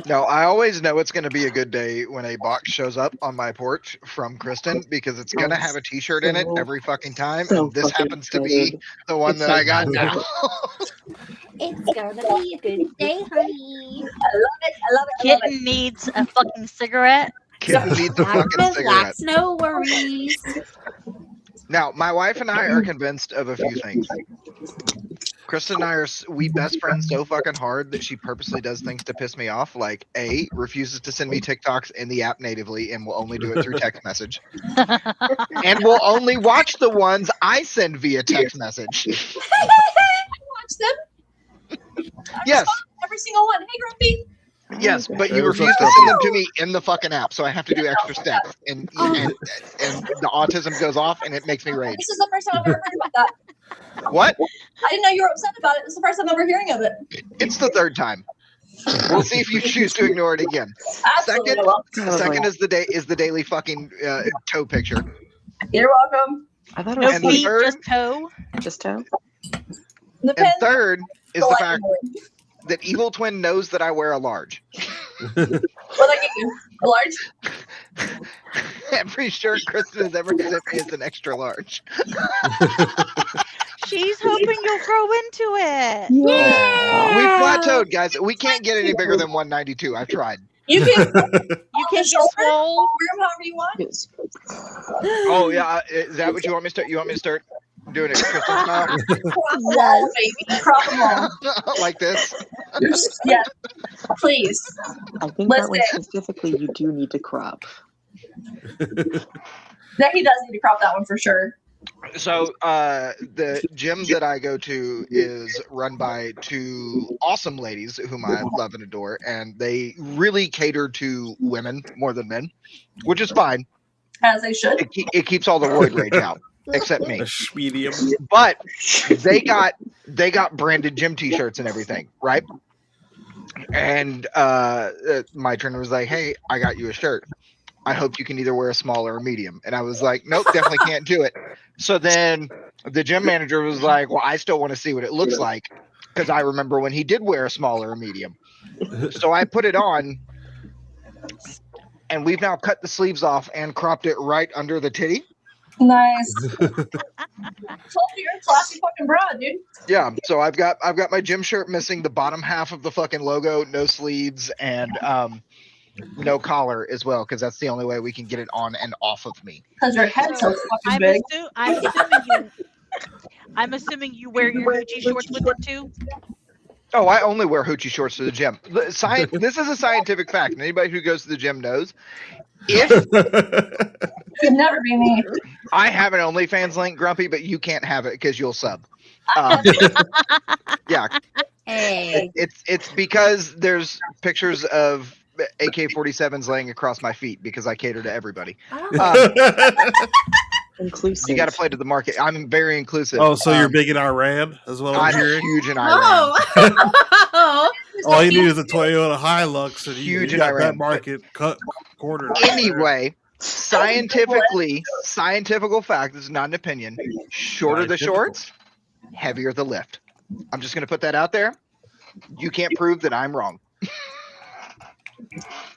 No, I always know it's going to be a good day when a box shows up on my porch from Kristen because it's going to have a T-shirt in it every fucking time. So And this fucking happens to be the one that so I got now. It's gonna be a good day, honey. I love it. I love it. I love Kitten needs a fucking cigarette. Kitten needs a fucking cigarette. Relax, no worries. Now, my wife and I are convinced of a few things. Kristen and I are we best friends so fucking hard that she purposely does things to piss me off. Like A, refuses to send me TikToks in the app natively and will only do it through text message. And will only watch the ones I send via text message. Watch them. Yes. Every single one. Hey, Grumpy. Yes, but you refuse to send them to me in the fucking app, so I have to do extra steps. And the autism goes off and it makes me rage. This is the first time I've ever heard about that. What? I didn't know you were upset about it. This is the first time I'm ever hearing of it. It's the third time. We'll see if you choose to ignore it again. Absolutely. Second is the daily fucking toe picture. You're welcome. I thought it No was And the feet, third- just toe. just toe. The And pen third is the fact delightfully. that Evil Twin knows that I wear a large. What I get you? A large? Every shirt Kristen has ever sent me is an extra large. She's hoping you'll grow into it. We plateaued, guys. We can't get any bigger than 192. I've tried. You can You can get swole. wear them however you want. Yes. Oh yeah, is that what you want me to start? You want me to start doing it Kristen style? Crop them all, baby. Crop them all. Like this? Yeah. Please. I think that one Listen. specifically you do need to crop. That he does need to crop that one for sure. So the gym that I go to is run by two awesome ladies whom I love and adore, and they really cater to women more than men, which is fine. As they should. It keeps all the roid rage out, except me. A medium. But they got branded gym T-shirts and everything, right? And my trainer was like, "Hey, I got you a shirt. I hope you can either wear a small or a medium." And I was like, "Nope, definitely can't do it." So then the gym manager was like, "Well, I still want to see what it looks like because I remember when he did wear a small or a medium." So I put it on, and we've now cut the sleeves off and cropped it right under the titty. Nice. Told you you're a classy fucking broad, dude. Yeah, so I've got my gym shirt missing the bottom half of the fucking logo, no sleeves, and no collar as well, because that's the only way we can get it on and off of me. Because your head's so fucking big. I'm assuming you wear your hoochie shorts with it too. Oh, I only wear hoochie shorts to the gym. This is a scientific fact, and anybody who goes to the gym knows. If Could never be me. I have an OnlyFans link, Grumpy, but you can't have it because you'll sub. Yeah, Hey. it's because there's pictures of AK-47s laying across my feet because I cater to everybody. Inclusive. You got to play to the market. I'm very inclusive. Oh, so you're big in Iran, is what I'm I'm hearing. huge in Iran. Oh. All you need is a Toyota Hilux, and Huge you in got Iran. that market cut quarter. Anyway, scientifical fact, this is not an opinion. Shorter the shorts, heavier the lift. I'm just going to put that out there. You can't prove that I'm wrong.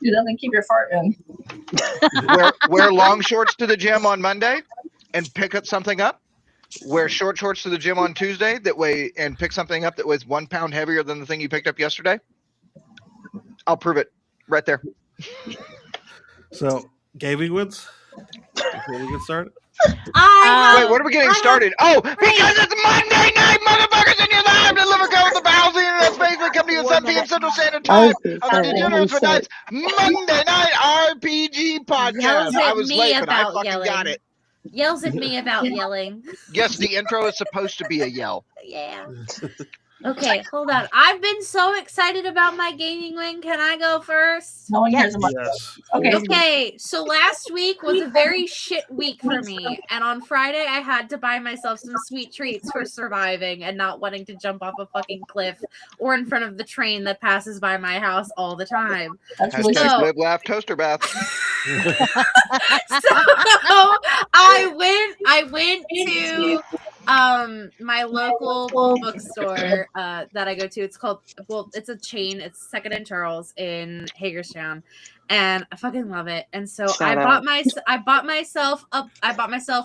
Dude, doesn't keep your fart in. Wear long shorts to the gym on Monday and pick up something up. Wear short shorts to the gym on Tuesday and pick something up that was 1 pound heavier than the thing you picked up yesterday. I'll prove it right there. So, gaming wins? Before we get started? Wait, what are we getting started? Oh, because it's Monday night, motherfuckers, and you're live to Liver Go with the Pals in that space. We come to you at 7 p.m. Central Standard Time on the Degenerates With Dice Monday Night RPG podcast. Yells at I was me late, but I about fucking yelling. got it. Yells at me about yelling. Yes, the intro is supposed to be a yell. Yeah. Okay, hold on. I've been so excited about my gaming win. Can I go first? No one cares about Yes. Okay. Okay, so last week was a very shit week for me. And on Friday, I had to buy myself some sweet treats for surviving and not wanting to jump off a fucking cliff or in front of the train that passes by my house all the time. That's really Hashtag So- live, laugh, toaster bath. So I went to My local bookstore that I go to, it's a chain. It's Second and Charles in Hagerstown, and I fucking love it. And so I bought myself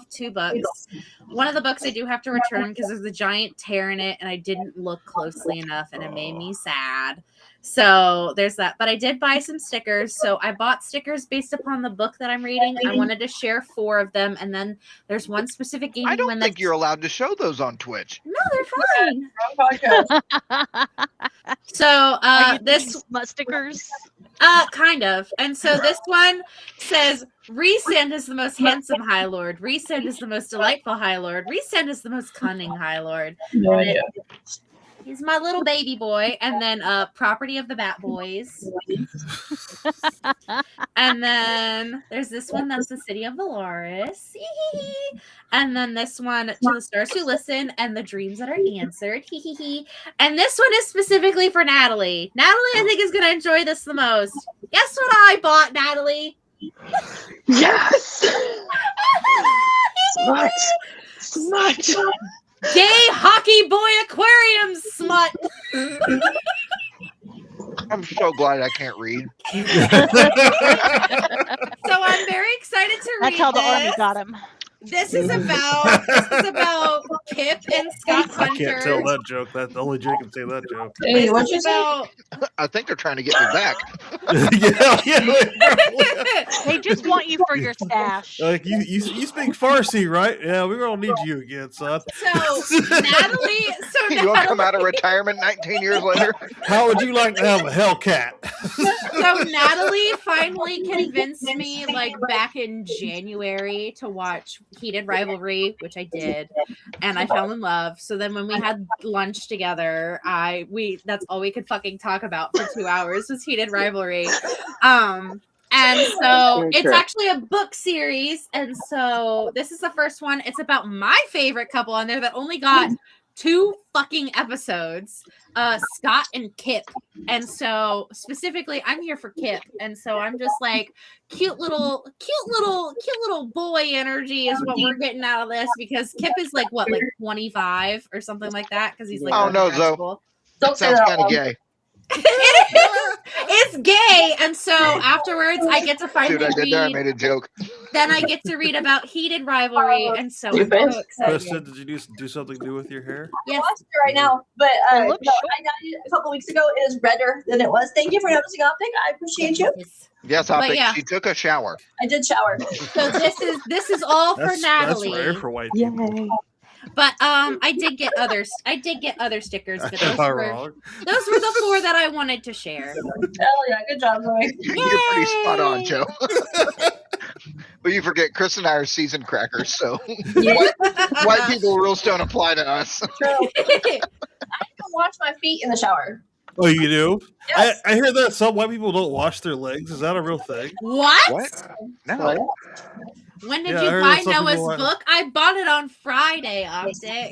2 books. One of the books I do have to return because there's a giant tear in it, and I didn't look closely enough, and it made me sad. So there's that. But I did buy some stickers. So I bought stickers based upon the book that I'm reading. I wanted to share 4 of them, and then there's one specific game. I don't think you're allowed to show those on Twitch. No, they're fine. Wrong podcast. So this smut stickers. Kind of. And so this one says Resend is the most handsome High Lord. Resend is the most delightful High Lord. Resend is the most cunning High Lord. No idea. He's my little baby boy. And then Property of the Bat Boys. And then there's this one that's the City of Valaris. And then this one, To the Stars Who Listen and the Dreams That Are Answered. And this one is specifically for Natalie. Natalie, I think, is going to enjoy this the most. Guess what I bought, Natalie? Yes! Smut! Gay Hockey Boy Aquarium smut. I'm so glad I can't read. So I'm very excited to read That's how the army this. got him. This is about Kip and Scott I Hunter. can't tell that joke. That only Jake can say that joke. Hey, what you It's say? about I think they're trying to get me back. yeah. They just want you for your stash. Like you speak Farsi, right? Yeah, we're gonna need you again, son. so Natalie. You want to come out of retirement 19 years later? How would you like to have a Hellcat? So Natalie finally convinced me, like back in January, to watch Heated Rivalry, which I did, and I fell in love. So then when we had lunch together, that's all we could fucking talk about for 2 hours was Heated Rivalry. And so Very it's true. actually a book series, and so this is the first one. It's about my favorite couple on there that only got 2 fucking episodes, Scott and Kip. And so specifically I'm here for Kip, and so I'm just like cute little boy energy is what we're getting out of this, because Kip is like 25 or something like that, because he's like Oh, no, grad Zoe. school. Don't say Sounds that. kind of Mom. gay. It's gay, and so afterwards I get to finally Dude, I did that. I read. made a joke. Then I get to read about Heated Rivalry, and so I'm Stupid. so excited. Kristen, did you do something new with your hair? I'm Yes. watching it right now, but It no, looks I got it a couple weeks ago. It is redder than it was. Thank you for noticing, Optic. I appreciate you. Yes, I But think yeah. she took a shower. I did shower. So this is all for That's Natalie. rare for white people. Yay! But I did get other stickers, but Am those I were wrong? the 4 that I wanted to share. Hell yeah, good job, Zoe. You're pretty spot on, Yay! Joe. But you forget, Chris and I are seasoned crackers, so Yeah, white people rules don't apply to us. true. I can wash my feet in the shower. Oh, you do? Yes. I hear that some white people don't wash their legs. Is that a real thing? What? What? No. What? When did Yeah, I you heard buy that some Noah's people want- book? I bought it on Friday, Optic.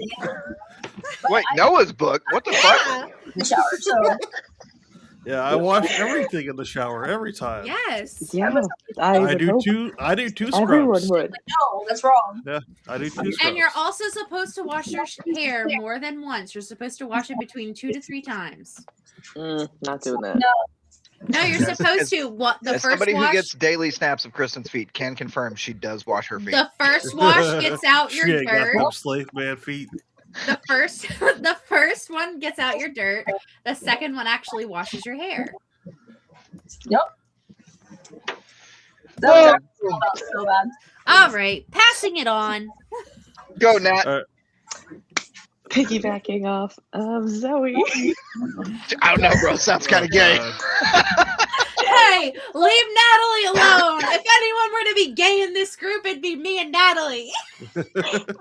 Wait, Noah's book? What the fuck? Yeah. In the shower, so Yeah, I wash everything in the shower every time. Yes. Yeah, I would do hope two. I do 2 everyone scrubs. would. no, that's wrong. I do 2 scrubs. And you're also supposed to wash your hair more than once. You're supposed to wash it between 2 to 3 times. Not doing that. No, you're Yes. supposed to. What the As first somebody wash? who gets daily snaps of Kristen's feet can confirm she does wash her feet. The first wash gets out your She ain't got dirt. them slave man feet. The first one gets out your dirt. The second one actually washes your hair. That was so bad. All right, passing it on. Go, Nat. Piggybacking off of Zoe. I don't know, bro. Sounds kind of gay. Hey, leave Natalie alone. If anyone were to be gay in this group, it'd be me and Natalie.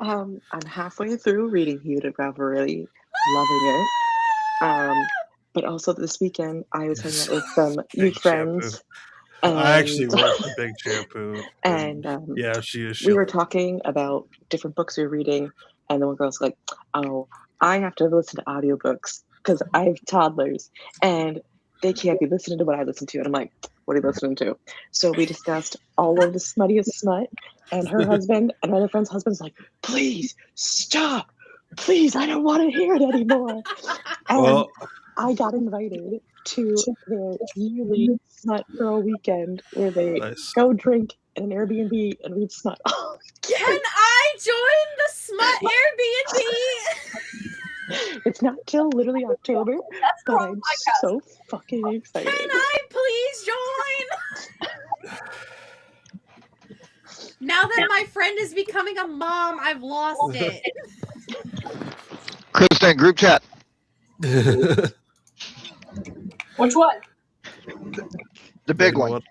I'm halfway through reading Heated Rivalry, loving it. But also this weekend, I was hanging out with some new Big friends. I actually work for Big Shampoo. And yeah, she is. we were talking about different books we were reading, and the one girl's like, "Oh, I have to listen to audiobooks because I have toddlers, and they can't be listening to what I listen to." And I'm like, "What are you listening to?" So we discussed all of the smuttiest smut, and her husband and my other friend's husband's like, "Please stop please, I don't want to hear it anymore. And Well, I got invited to their yearly Smut Girl weekend where they nice. go drink in an Airbnb and read smut. Oh, Can I join the Smut Airbnb? it's not till literally October, but I'm so fucking excited. Can I please join? Now that my friend is becoming a mom, I've lost it. Kristen, group chat. Which one? The big one.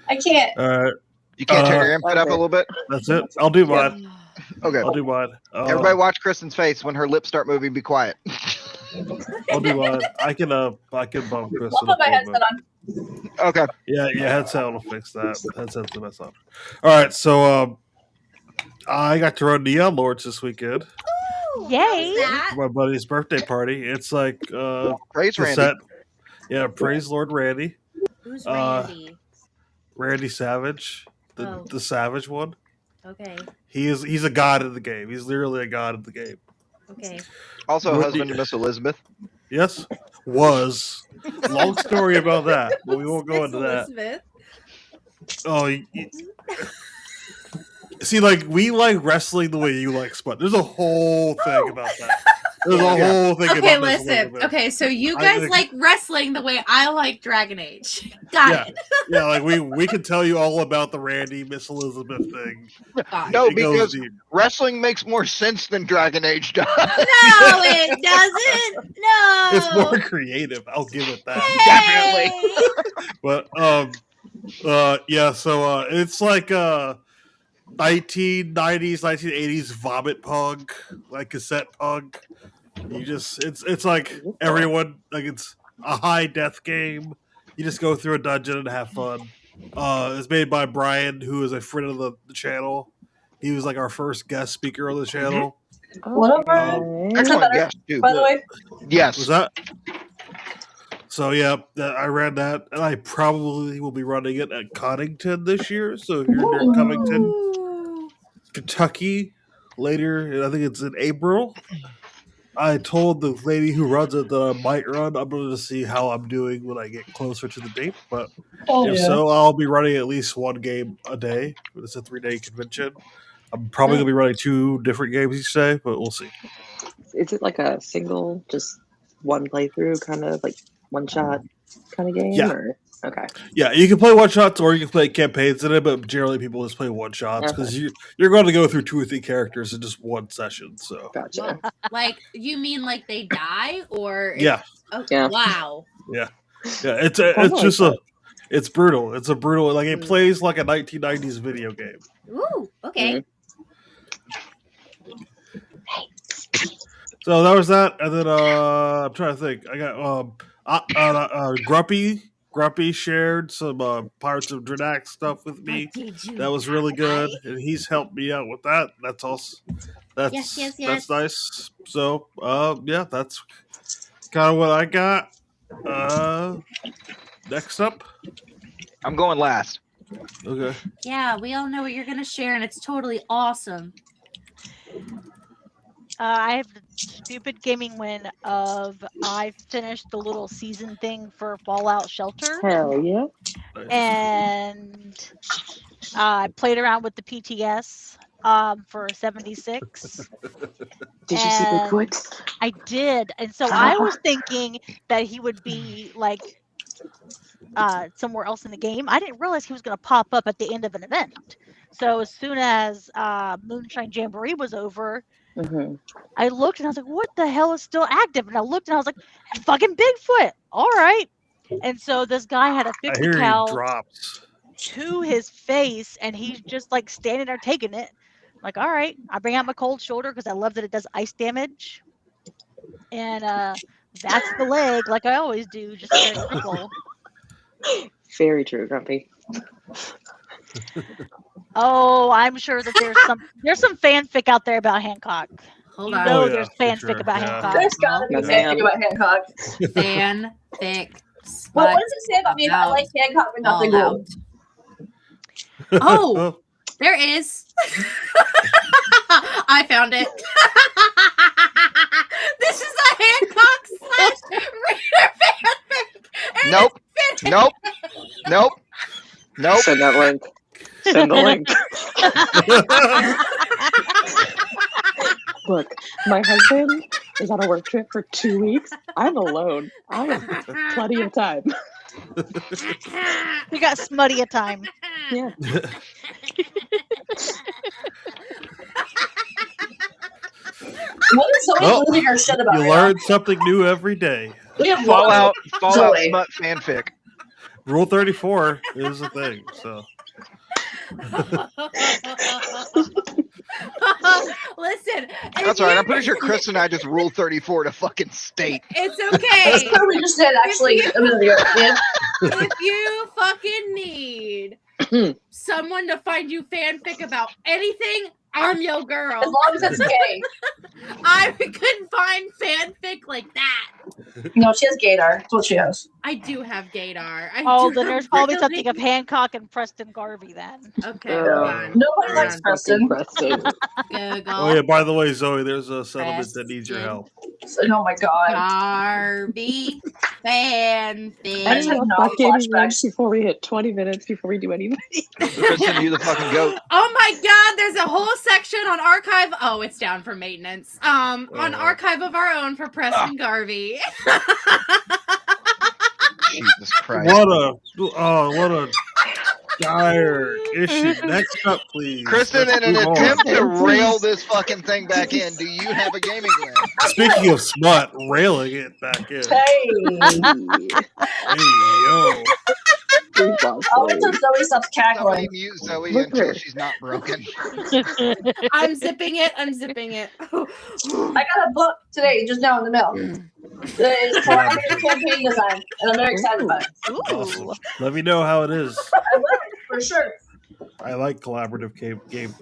I can't. All right, You can't turn your input up a little bit? that's it. I'll do mine. Okay. I'll do mine. Everybody watch Kristen's face. When her lips start moving, be quiet. I'll do mine. I can bump Kristen. I'll put my headset on. Okay. Yeah, headset will fix that. Headset's the best option. All right, so I got to run Neon Lords this weekend. Yay! For my buddy's birthday party. It's like Praise Randy. cassette. Yeah, praise Lord Randy. Who's Randy? Randy Savage, the Savage one. Okay. He's a god in the game. He's literally a god in the game. Okay. Also, husband to Miss Elizabeth. Yes, was long story about that, but we won't go into that. Elizabeth. Oh, see, like we like wrestling the way you like Spud. There's a whole thing about that. There's a whole thing Okay, about Miss listen. Elizabeth. Okay, so you guys like wrestling the way I like Dragon Age. Got it. Yeah, like we can tell you all about the Randy Miss Elizabeth thing. No, It goes because deep. wrestling makes more sense than Dragon Age does. No, it doesn't. No. It's more creative. I'll give it that. Hey! But yeah, so it's like 1990s, 1980s vomit punk, like cassette punk. You just it's like everyone, like it's a high death game. You just go through a dungeon and have fun. It's made by Brian, who is a friend of the channel. He was like our first guest speaker on the channel. Okay. Excellent guess, too. By the way, Yes. Was that? So yeah, I ran that, and I probably will be running it at Connington this year. So if you're near Covington, Kentucky, later, I think it's in April. I told the lady who runs it that I might run. I'm going to see how I'm doing when I get closer to the date. But so I'll be running at least one game a day. It's a 3-day convention. I'm probably going to be running 2 different games each day, but we'll see. Is it like a single, just one playthrough, kind of like one shot kind of game? Yeah. Or? Okay. Yeah, you can play one shots or you can play campaigns in it, but generally people just play one shots because you're going to go through 2 or 3 characters in just one session. So Gotcha. Like, you mean like they die or? yeah, Oh, wow. yeah. It's just it's brutal. It's a brutal, like it plays like a 1990s video game. Ooh, okay. So that was that, and then I'm trying to think. I got Grumpy shared some Pirates of Drenac stuff with me. That was really good, and he's helped me out with that. That's also that's nice. So yeah, that's kind of what I got. Next up, I'm going last. okay. Yeah, we all know what you're gonna share, and it's totally awesome. I have the stupid gaming win of I finished the little season thing for Fallout Shelter. Hell yeah. And I played around with the PTS for 76. Did you see Bigfoot? I did. And so I was thinking that he would be like somewhere else in the game. I didn't realize he was going to pop up at the end of an event. So as soon as Moonshine Jamboree was over, I looked and I was like, what the hell is still active? And I looked and I was like, fucking Bigfoot. All right. And so this guy had a 50 cal drops to his face and he's just like standing there taking it. I'm like, all right. I bring out my cold shoulder because I love that it does ice damage. And that's the leg, like I always do, just very simple. Very true, Grumpy. Oh, I'm sure that there's some fanfic out there about Hancock. Hold you on. know there's fanfic about Hancock. There's gotta be fanfic about Hancock. Fanfic. What does it say about me if I like Hancock but not the gold? Oh, There is. I found it. This is a Hancock / reader fanfic. And Nope. it's Nope. Nope. Nope. Send that link. Send the link. Look, my husband is on a work trip for 2 weeks. I'm alone. I have plenty of time. You got smutty of time. Yeah. What is Zoe Oh, losing her shit about? You right learn something new every day. now? We have Fallout Zoe. smut fanfic. Rule 34 is a thing. So Listen, That's all right. I'm pretty sure Chris and I just ruled 34 to fucking state. it's That's okay. what we just did actually a minute ago. Yeah. If you fucking need someone to find you fanfic about anything, I'm your As girl. long as it's gay. I couldn't find fanfic like that. No, she has gaydar. That's what she has. I do have Gaydar. Oh, then there's probably something of Hancock and Preston Garvey then. Okay, hold on. Nobody likes Yeah, Preston. Preston. Google. oh yeah, by the way, Zoe, there's a settlement that needs your help. So, oh my god. Garvey fanfic. I just had no Fuck any flashbacks. links before we hit 20 minutes before we do anything. Kristen, you the fucking goat. Oh my god, there's a whole section on archive. Oh, it's down for maintenance. On archive of our own for Preston Garvey. Jesus Christ. What a dire issue. Next up, please. Kristen, in an Let's move on. attempt to rail this fucking thing back in, do you have a gaming land? Speaking of smut, railing it back in. Hey. Hey yo. I'll wait till Zoe stops Somebody cackling. mute Zoe Look until her. she's not broken. I'm zipping it. I'm zipping it. I got a book today, just now in the mail. It's collaborative campaign design, and I'm very excited about it. Ooh. Awesome. Let me know how it is. I will, for sure. I like collaborative campaign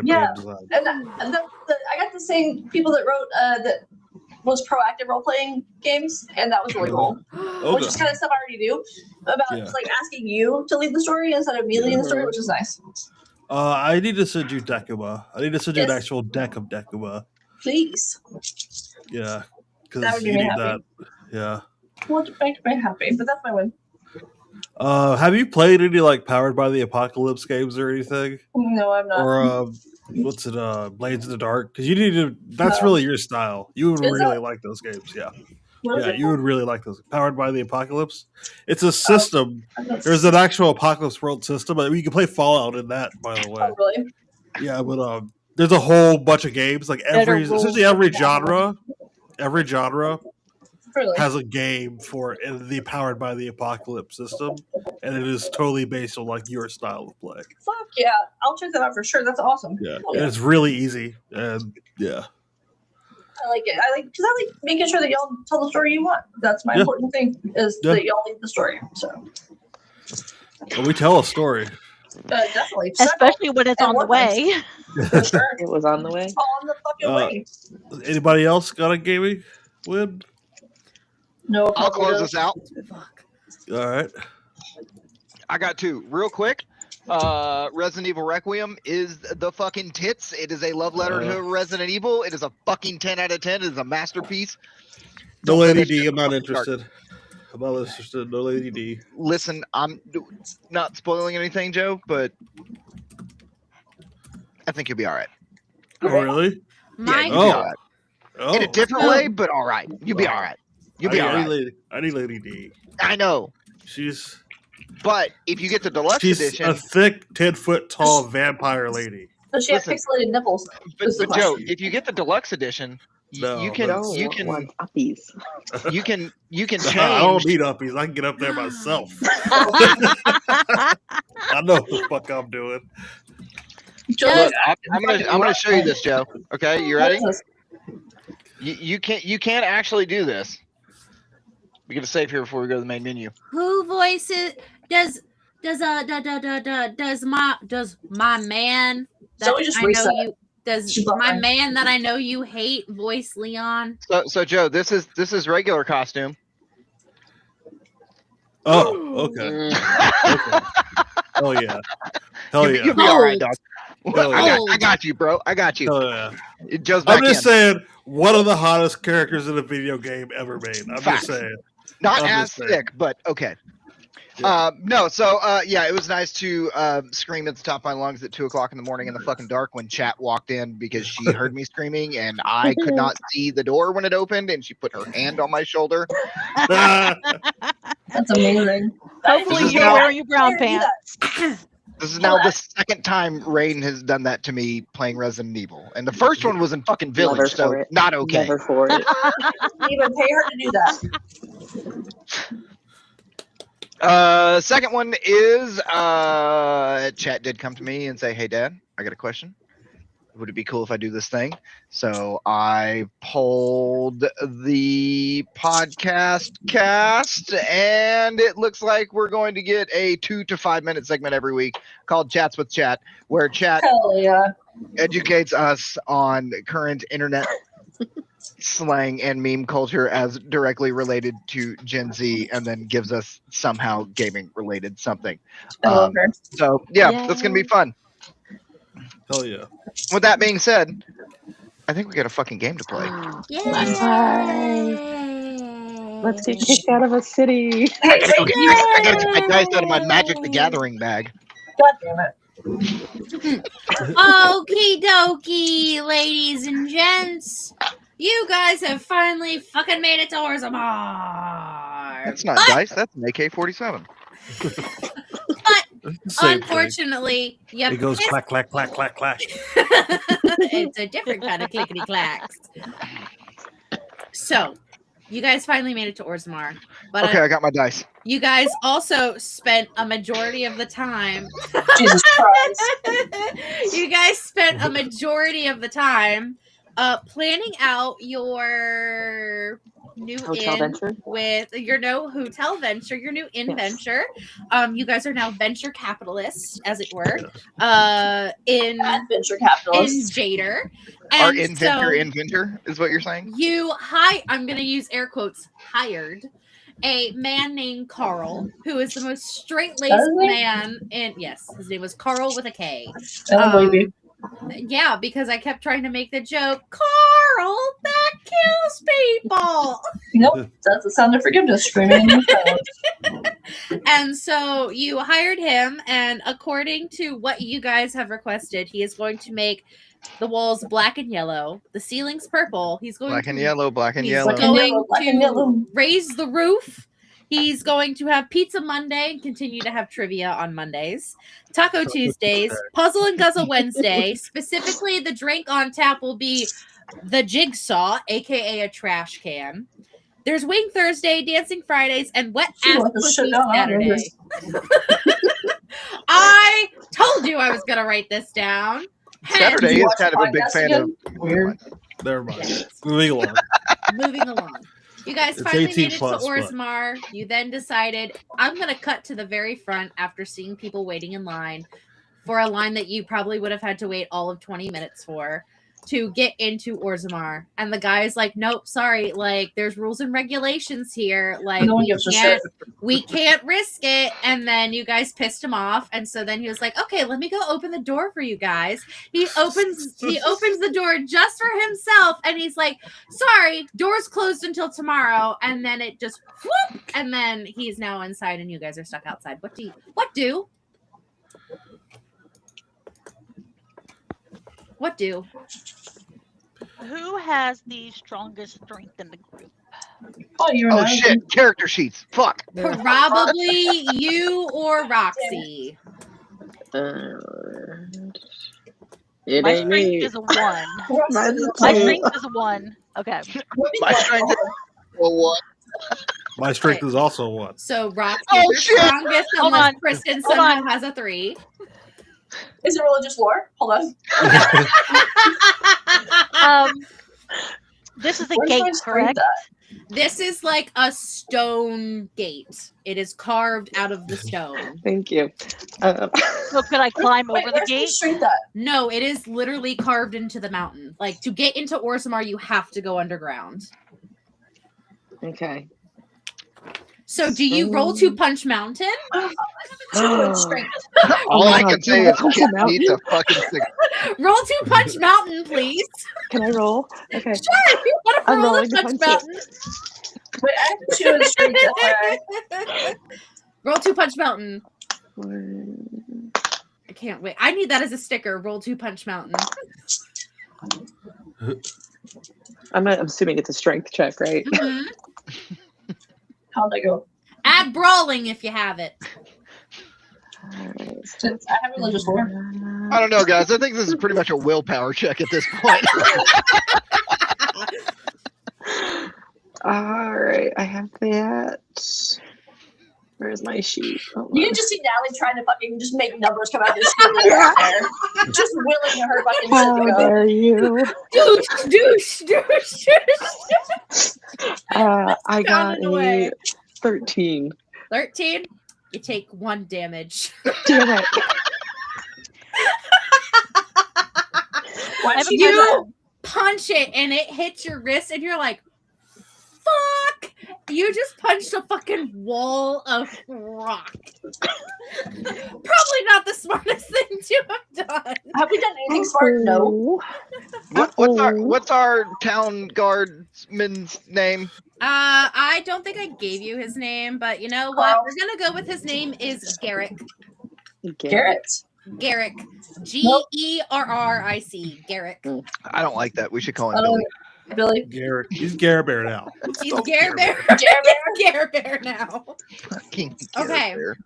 Yeah. design. And I got the same people that wrote that was proactive role playing games, and that was really cool. Which is kind of stuff I already do about just like asking you to lead the story instead of me leading the story, which is nice. I need to send you Decuma. I need to send you an Yes. actual deck of Decuma. Please. Yeah, That because would you be need happy. that. Yeah. Well, to make me happy, but that's my win. Have you played any like Powered by the Apocalypse games or anything? No, I'm not. Or what's it? Blades in the Dark? Because you need to. That's No. really your style. You would Is really it? like those games. Yeah. What is Yeah, it you would called? really like those. Powered by the Apocalypse. It's a system. That's- There's an actual Apocalypse World system. You can play Fallout in that, by the way. Oh, really? Yeah, but there's a whole bunch of games. Like essentially every genre Really? has a game for the Powered by the Apocalypse system, and it is totally based on like your style of play. Fuck yeah. I'll check that out for sure. That's awesome. Yeah, Oh, and it's really easy. And yeah, I like it. I like making sure that y'all tell the story you want. That's my Yeah. important thing is Yeah. that y'all lead the story. So and we tell a story. definitely. Especially when it's And on the what way. For sure. It was on the way. It's on the fucking Uh, way. Anybody else got a gaming win? No, I'll close this out. All right. I got two. Real quick. Resident Evil Requiem is the fucking tits. It is a love letter to Resident Evil. It is a fucking 10 out of 10. It is a masterpiece. No Don't let Lady it D, just I'm not fucking start. interested. I'm not interested. No Lady D. Listen, I'm not spoiling anything, Joe, but I think you'll be all right. Oh, really? My you'll be all right. Oh. In a different way, but all right. You'll be all right. You'll be all right. I need Lady D. I know. She's But if you get the deluxe she's edition, a thick, 10-foot tall vampire lady. Does she have listen. pixelated nipples? but is the Joe, question. if you get the deluxe edition, No, you can No, you can want uppies. you can change. I don't need uppies. I can get up there myself. I know what the fuck I'm doing. Look, I'm gonna show you this, Joe. Okay, you ready? What is this? You can't actually do this. We gotta save here before we go to the main menu. Who voices does my man that Zoe just I know reset. you does She's not my fine. man that I know you hate voice Leon? So Joe, this is regular costume. Oh, okay. Okay. Oh yeah. Hell You'll yeah. be all right, dog. I got you, bro. I got you. Joe's back I'm just saying, one of the hottest characters in a video game ever made. I'm just saying. Not as sick, but okay. Yeah. No, so yeah, it was nice to scream at the top of my lungs at 2:00 in the morning in the fucking dark when chat walked in because she heard me screaming and I could not see the door when it opened, and she put her hand on my shoulder. That's amazing. Hopefully you're wearing your brown pants. This is now the second time Rain has done that to me playing Resident Evil, and the first one was in fucking Village, so not okay. Never for it. Even pay her to do that. Second one is chat did come to me and say, "Hey, Dad, I got a question. Would it be cool if I do this thing?" So I polled the podcast cast, and it looks like we're going to get a 2 to 5 minute segment every week called Chats with Chat, where chat educates us on current internet slang and meme culture as directly related to Gen Z, and then gives us somehow gaming related something. So yeah, that's gonna be fun. Hell yeah. With that being said, I think we got a fucking game to play. Let's get kicked out of a city. I gotta get my dice out of my Magic the Gathering bag. God damn it. Okie dokie, ladies and gents. You guys have finally fucking made it to Orzammar. That's not dice, that's an AK-47. But unfortunately, it goes clack, clack, clack, clack, clack. It's a different kind of clickety clacks. So, you guys finally made it to Orzammar. But okay, I got my dice. You guys also spent a majority of the time. Jesus Christ. You guys spent a majority of the time planning out your new hotel venture with your hotel venture, your new inn venture. You guys are now venture capitalists, as it were. In venture capitalists. In Jader. Our inventor is what you're saying? I'm gonna use air quotes, hired a man named Carl, who is the most straight-laced man in his name was Carl with a K. Yeah, because I kept trying to make the joke, Carl, that kills people. Nope, that's the sound of forgiveness screaming in your phone. And so you hired him, and according to what you guys have requested, he is going to make the walls black and yellow, the ceilings purple. He's going black and yellow. Raise the roof. He's going to have Pizza Monday and continue to have trivia on Mondays. Taco Tuesdays, Puzzle and Guzzle Wednesday. Specifically, the drink on tap will be the Jigsaw, aka a trash can. There's Wing Thursday, Dancing Fridays, and Wet Ass Pussy Saturday. I told you I was going to write this down. Saturday is kind of a big fan of. Weird. Never mind. Moving along. You guys finally made it to Orzammar. You then decided, I'm going to cut to the very front after seeing people waiting in line for a line that you probably would have had to wait all of 20 minutes for to get into Orzammar. And the guy is like, nope, sorry. Like, there's rules and regulations here. Like, we can't risk it. And then you guys pissed him off. And so then he was like, okay, let me go open the door for you guys. He opens the door just for himself. And he's like, sorry, door's closed until tomorrow. And then it just whoop. And then he's now inside and you guys are stuck outside. What do? Who has the strongest strength in the group? Oh shit! Character sheets. Fuck. Probably you or Roxy. My strength is a 1. My strength is a 1. Okay. My strength is a 1. My strength is also 1. So Roxy is the strongest, unless Kristen somehow has a 3. Is it religious lore? Hold on. This is a gate, correct? This is like a stone gate. It is carved out of the stone. Thank you. So could I climb over the gate? No, it is literally carved into the mountain. Like, to get into Orzammar, you have to go underground. Okay. So do you roll to punch mountain? Strength. All I can say is punch Kit him out. needs a fucking stick. Roll to punch mountain, please. Can I roll? Okay. Sure, you want to I'm roll rolling to to punch punch mountain. Wait, I have to choose strength. FYI. Roll to punch mountain. I can't wait. I need that as a sticker. Roll to punch mountain. I'm assuming it's a strength check, right? Mhm. How'd I go? Add brawling if you have it. I have religious lore. I don't know, guys. I think this is pretty much a willpower check at this point. All right, I have that. Where's my sheet? You can just see Natalie trying to fucking just make numbers come out of this screen right there. Just willing to her fucking How shit to go. dare you? Douche. I got Found it away. a 13. 13. You take 1 damage. Damn it. Why I have she a do that? You punch it and it hits your wrist and you're like, fuck! You just punched a fucking wall of rock. Probably not the smartest thing to have done. Have we done anything smart? No. What's our town guardsman's name? I don't think I gave you his name, but you know what? Carl. We're gonna go with his name is Garrick. Garrett. Garrick. Gerric. Garrick. I don't like that. We should call him Oh, Billy. Billy. Garrett. He's Garrett Bear now. He's Gare Bear. Gare Bear now. Fucking Okay. Bear.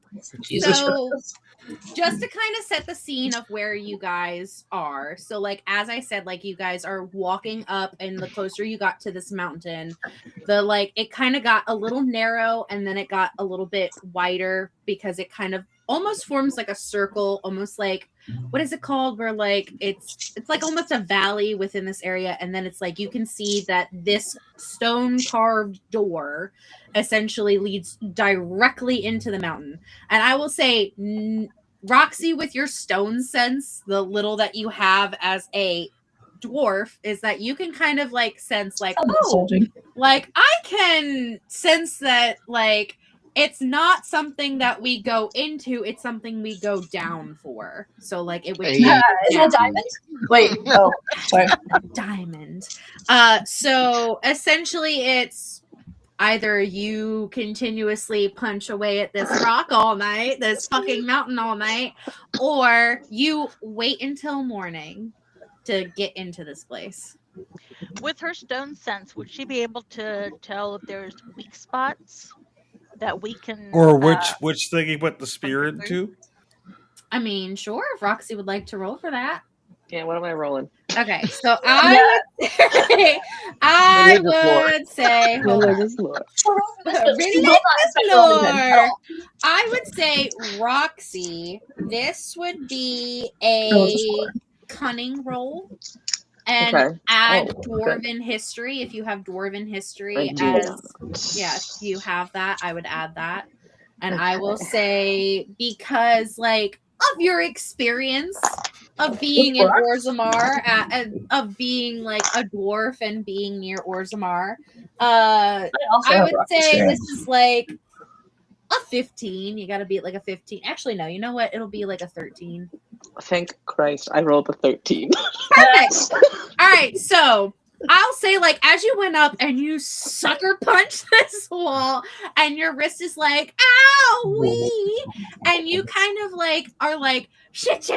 Jesus So, Christ. just to kind of set the scene of where you guys are. So, like, as I said, like, you guys are walking up, and the closer you got to this mountain, it kind of got a little narrow, and then it got a little bit wider because it kind of almost forms like a circle, almost like, what is it called, where like it's like almost a valley within this area, and then it's like you can see that this stone carved door essentially leads directly into the mountain. And I will say, Roxy, with your stone sense, the little that you have as a dwarf, is that you can kind of like sense like, oh, like I can sense that like it's not something that we go into, it's something we go down for. So like it would Hey. take Is it a diamond? Wait. Oh, sorry. diamond. So essentially it's either you continuously punch away at this rock all night, this fucking mountain all night, or you wait until morning to get into this place. With her stone sense, would she be able to tell if there's weak spots that we can, Or which thing he put the spear into? I mean, sure, if Roxy would like to roll for that. Yeah, what am I rolling? Okay, so I would say, hold on. Religious lore. I would say, Roxy, this would be a cunning roll. And Okay. add Oh, dwarven history if you have dwarven history. I do If you have that, I would add that. And I will say, because like of your experience of being in Orzammar, of being like a dwarf and being near Orzammar, I would say this is like a 15. You got to be at like a 15. Actually, no. You know what? It'll be like a 13. Thank Christ, I rolled a 13. Perfect. All right, so I'll say, like, as you went up and you sucker punch this wall, and your wrist is like, ow-wee, and you kind of like are like shit,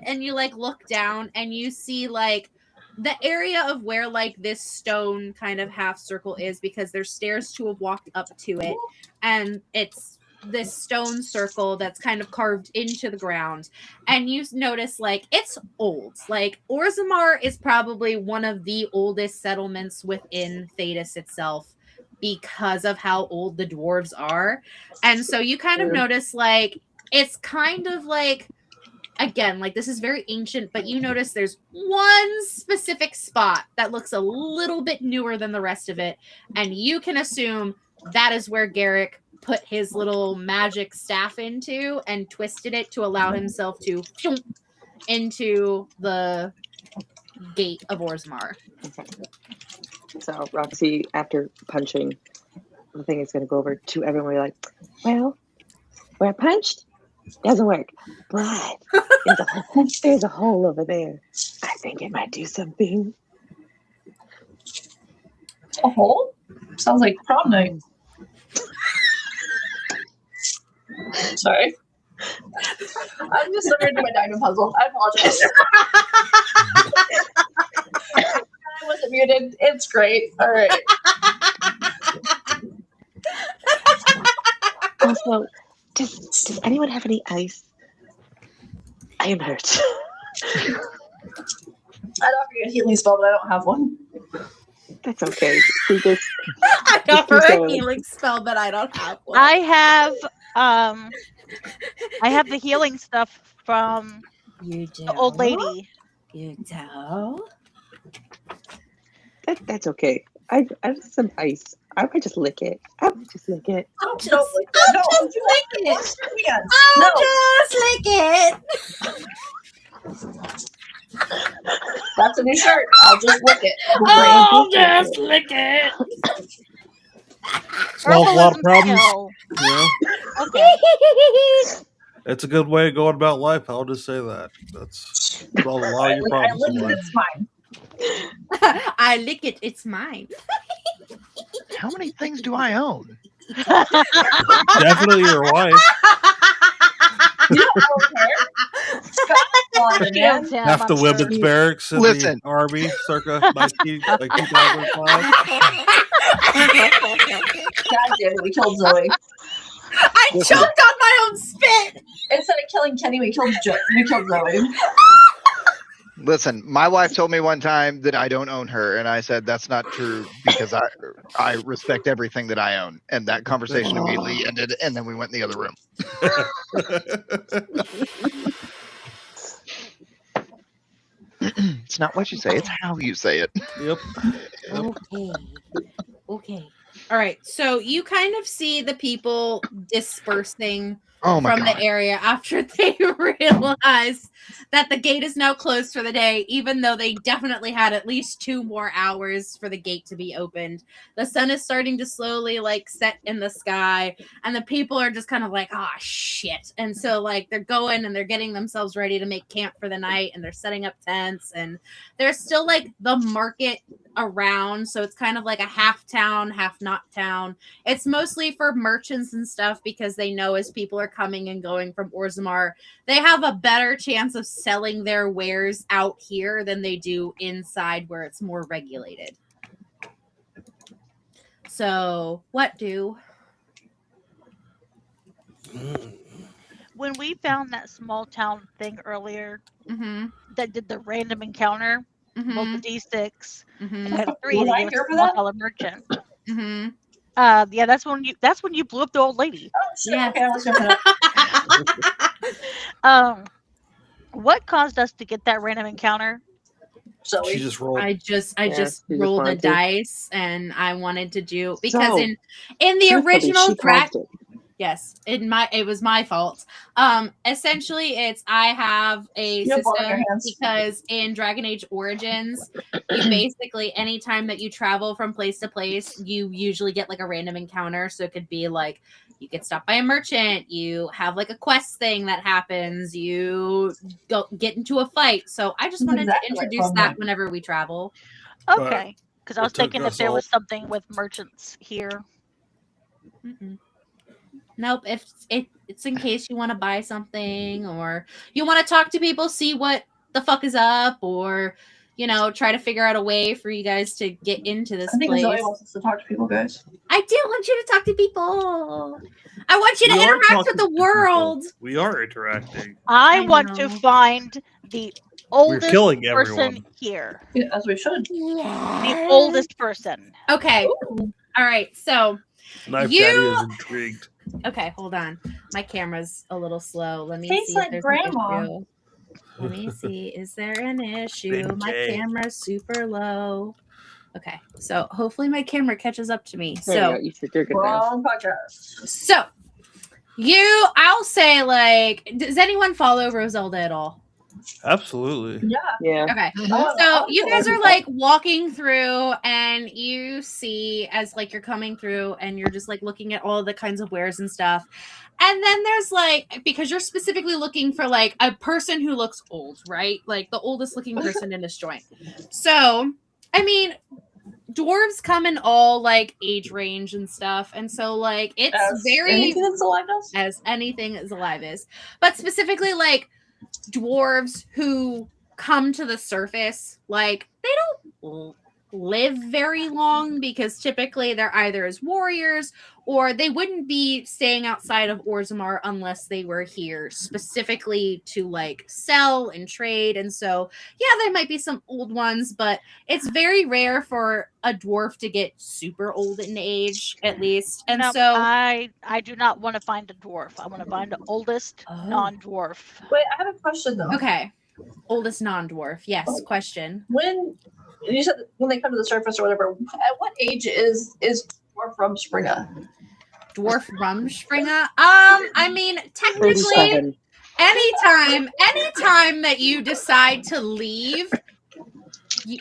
and you like look down and you see like the area of where like this stone kind of half circle is, because there's stairs to have walked up to it, and it's this stone circle that's kind of carved into the ground. And you notice like it's old. Like Orzammar is probably one of the oldest settlements within Thedas itself because of how old the dwarves are. And so you kind of notice like it's kind of like, again, like this is very ancient, but you notice there's one specific spot that looks a little bit newer than the rest of it, and you can assume that is where Garrick put his little magic staff into and twisted it to allow himself to into the gate of Orzammar. So Roxy, after punching, the thing is going to go over to everyone. Like, well, where punched doesn't work, but there's a hole over there. I think it might do something. A hole? Sounds like prom night. Sorry. I'm just looking at my diamond puzzle. I apologize. I wasn't muted. It's great. All right. Also, does anyone have any ice? I am hurt. I'd offer you a healing spell, but I don't have one. That's okay. I offer a healing spell, but I don't have one. I have the healing stuff from the old lady. You do? That's okay. I have some ice. I might just lick it. I'll just lick it. No. Just lick it. That's a new shirt. I'll just lick it. I'll just lick it. Solves a lot of problems. Skill. Yeah. Okay. It's a good way of going about life. I'll just say that. That's solves a lot of your I problems lick in it. life. It's mine. I lick it. It's mine. How many things do I own? Definitely your wife. You don't care. Scott's on it, man. Yeah, Half the I'm women's sure. barracks in Listen. the army circa 2005. God damn it, we killed Zoe. I choked on my own spit. Instead of killing Kenny, we killed Zoe. Listen, my wife told me one time that I don't own her, and I said that's not true because I respect everything that I own. And that conversation immediately ended, and then we went in the other room. It's not what you say, it's how you say it. Yep. Okay. All right. So you kind of see the people dispersing Oh my from god. the area after they realize that the gate is now closed for the day, even though they definitely had at least 2 more hours for the gate to be opened. The sun is starting to slowly set in the sky, and the people are just kind of like, ah, shit. And so they're going and they're getting themselves ready to make camp for the night, and they're setting up tents, and there's still the market around, so it's kind of like a half town, half not town. It's mostly for merchants and stuff because they know as people are coming and going from Orzammar, they have a better chance of selling their wares out here than they do inside where it's more regulated. So, what do? When we found that small town thing earlier Mm-hmm. that did the random encounter, rolled the D6, Mm-hmm. and got a 3 Was to I give us here a for small that? dollar merchant. Mm-hmm. Yeah, that's when you blew up the old lady. Oh, shit. Yes. Okay, I was here for that. What caused us to get that random encounter? She Zoe. just rolled. I just Yeah, you just rolled a wanted to. dice, and I wanted to do because So, in the Truthfully, original she draft. caused it. Yes, it was my fault. Essentially, I have a You have blood on your system hands. because in Dragon Age Origins, you basically anytime that you travel from place to place, you usually get a random encounter. So it could be you get stopped by a merchant, you have a quest thing that happens, you get into a fight. So I just That's wanted exactly to like introduce Prom that Night. whenever we travel. Okay, because I was it took thinking if us there all- was something with merchants here. Mm-mm. Nope. If it's in case you want to buy something or you want to talk to people, see what the fuck is up, or try to figure out a way for you guys to get into this I think place. Zoe wants us to talk to people, guys. I do want you to talk to people. I want you to We are interact with talking the to people. world. We are interacting. I I want to know. find the We're oldest killing person everyone. here. Yeah, as we should. The oldest person. Okay. Ooh. All right. So Knife You- Daddy is intrigued. okay, hold on. My camera's a little slow. Let me Tastes see like if there's grandma. an issue. Let me see. Is there an issue? Big My J. camera's super low. Okay, so hopefully my camera catches up to me. There you So, go. You're good now. Wrong podcast. I'll say does anyone follow Roselda at all? Absolutely. Yeah. Okay. Oh, So you guys okay. are like walking through and you see as like you're coming through and you're just like looking at all the kinds of wares and stuff. And then there's like, because you're specifically looking for like a person who looks old, right? Like the oldest looking person in this joint. So, I mean, dwarves come in all like age range and stuff. And so like it's As very anything that's alive does? as anything is alive is. But specifically like dwarves who come to the surface, like they don't live very long because typically they're either as warriors or they wouldn't be staying outside of Orzammar unless they were here specifically to like sell and trade. And so yeah, there might be some old ones, but it's very rare for a dwarf to get super old in age, at least. And No, so I do not want to find a dwarf. I want to find the oldest non-dwarf. Wait, I have a question though. okay, oldest non-dwarf. Yes, question. When you said when they come to the surface or whatever, at what age is dwarf Rumspringa? Dwarf Rumspringa. I mean, technically, 37. anytime that you decide to leave,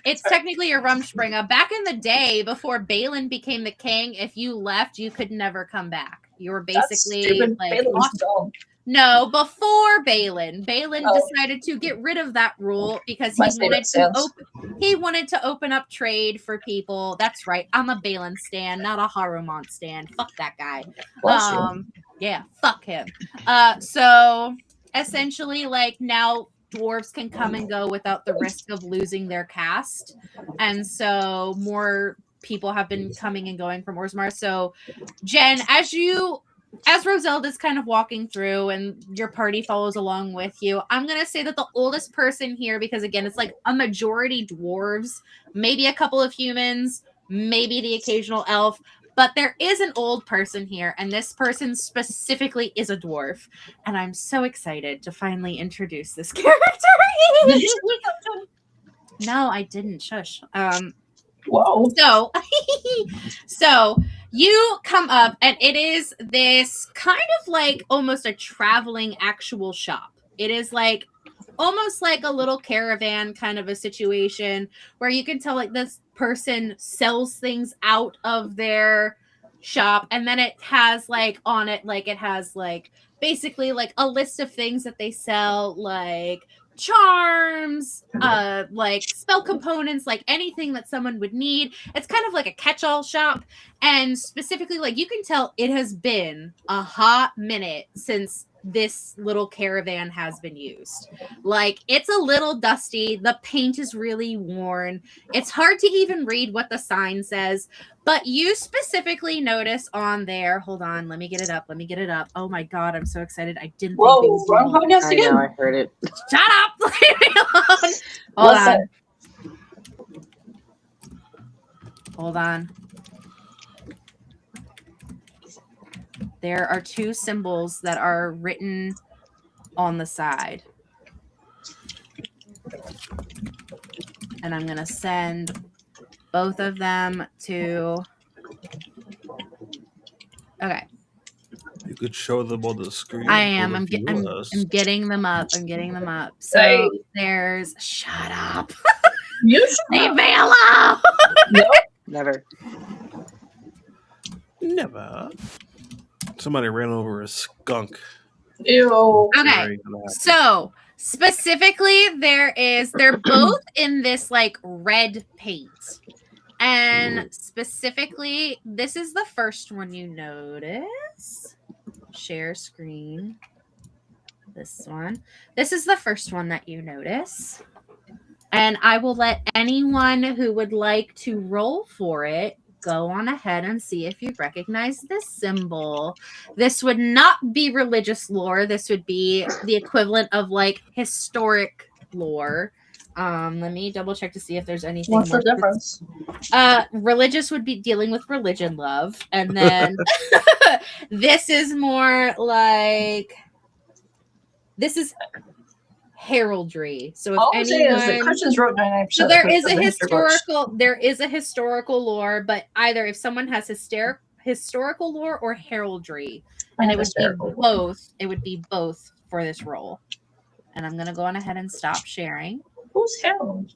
it's technically a Rumspringa. Back in the day, before Balin became the king, if you left, you could never come back. You were basically like dumb. no, before Balin. Balin Oh. decided to get rid of that rule because My he statement wanted to open up trade for people. That's right. I'm a Balin stan, not a Harumont stan. Fuck that guy. Bless you. Yeah, fuck him. So essentially, like now dwarves can come and go without the risk of losing their caste. And so more people have been coming and going from Orzammar. So Jen, as Roselda's kind of walking through and your party follows along with you, I'm going to say that the oldest person here, because again, it's like a majority dwarves, maybe a couple of humans, maybe the occasional elf, but there is an old person here, and this person specifically is a dwarf. And I'm so excited to finally introduce this character. Did you No, I didn't. Shush. Whoa. So you come up and it is this kind of like almost a traveling actual shop. It is like almost like a little caravan kind of a situation where you can tell like this person sells things out of their shop, and then it has like on it, like it has like basically like a list of things that they sell, like charms, like spell components, like anything that someone would need. It's kind of like a catch-all shop, and specifically like you can tell it has been a hot minute since this little caravan has been used. Like it's a little dusty, the paint is really worn, it's hard to even read what the sign says, but you specifically notice on there, hold on, let me get it up. Oh my god, I'm so excited. I didn't Whoa, think wrong podcast I know, again. I heard it. shut up. Leave me alone. Hold on. There are two symbols that are written on the side. And I'm going to send both of them to... Okay. You could show them on the screen. I am. I'm getting them up. So Hey. there's... Shut up. You should Leave me alone. Never. Never. Somebody ran over a skunk. Ew. Okay. So specifically, they're both in this like red paint. And specifically, this is the first one you notice. Share screen. This one. This is the first one that you notice. And I will let anyone who would like to roll for it go on ahead and see if you recognize this symbol. This would not be religious lore. This would be the equivalent of like historic lore. Let me double check to see if there's anything. What's the difference? Religious would be dealing with religion love, and then this is more like heraldry. So if All I'm saying is that anyone, Christians wrote 99%. so there is of a the history books. historical lore, but either if someone has historical lore or heraldry, and it would be both for this role. And I'm going to go on ahead and stop sharing. Who's Harold?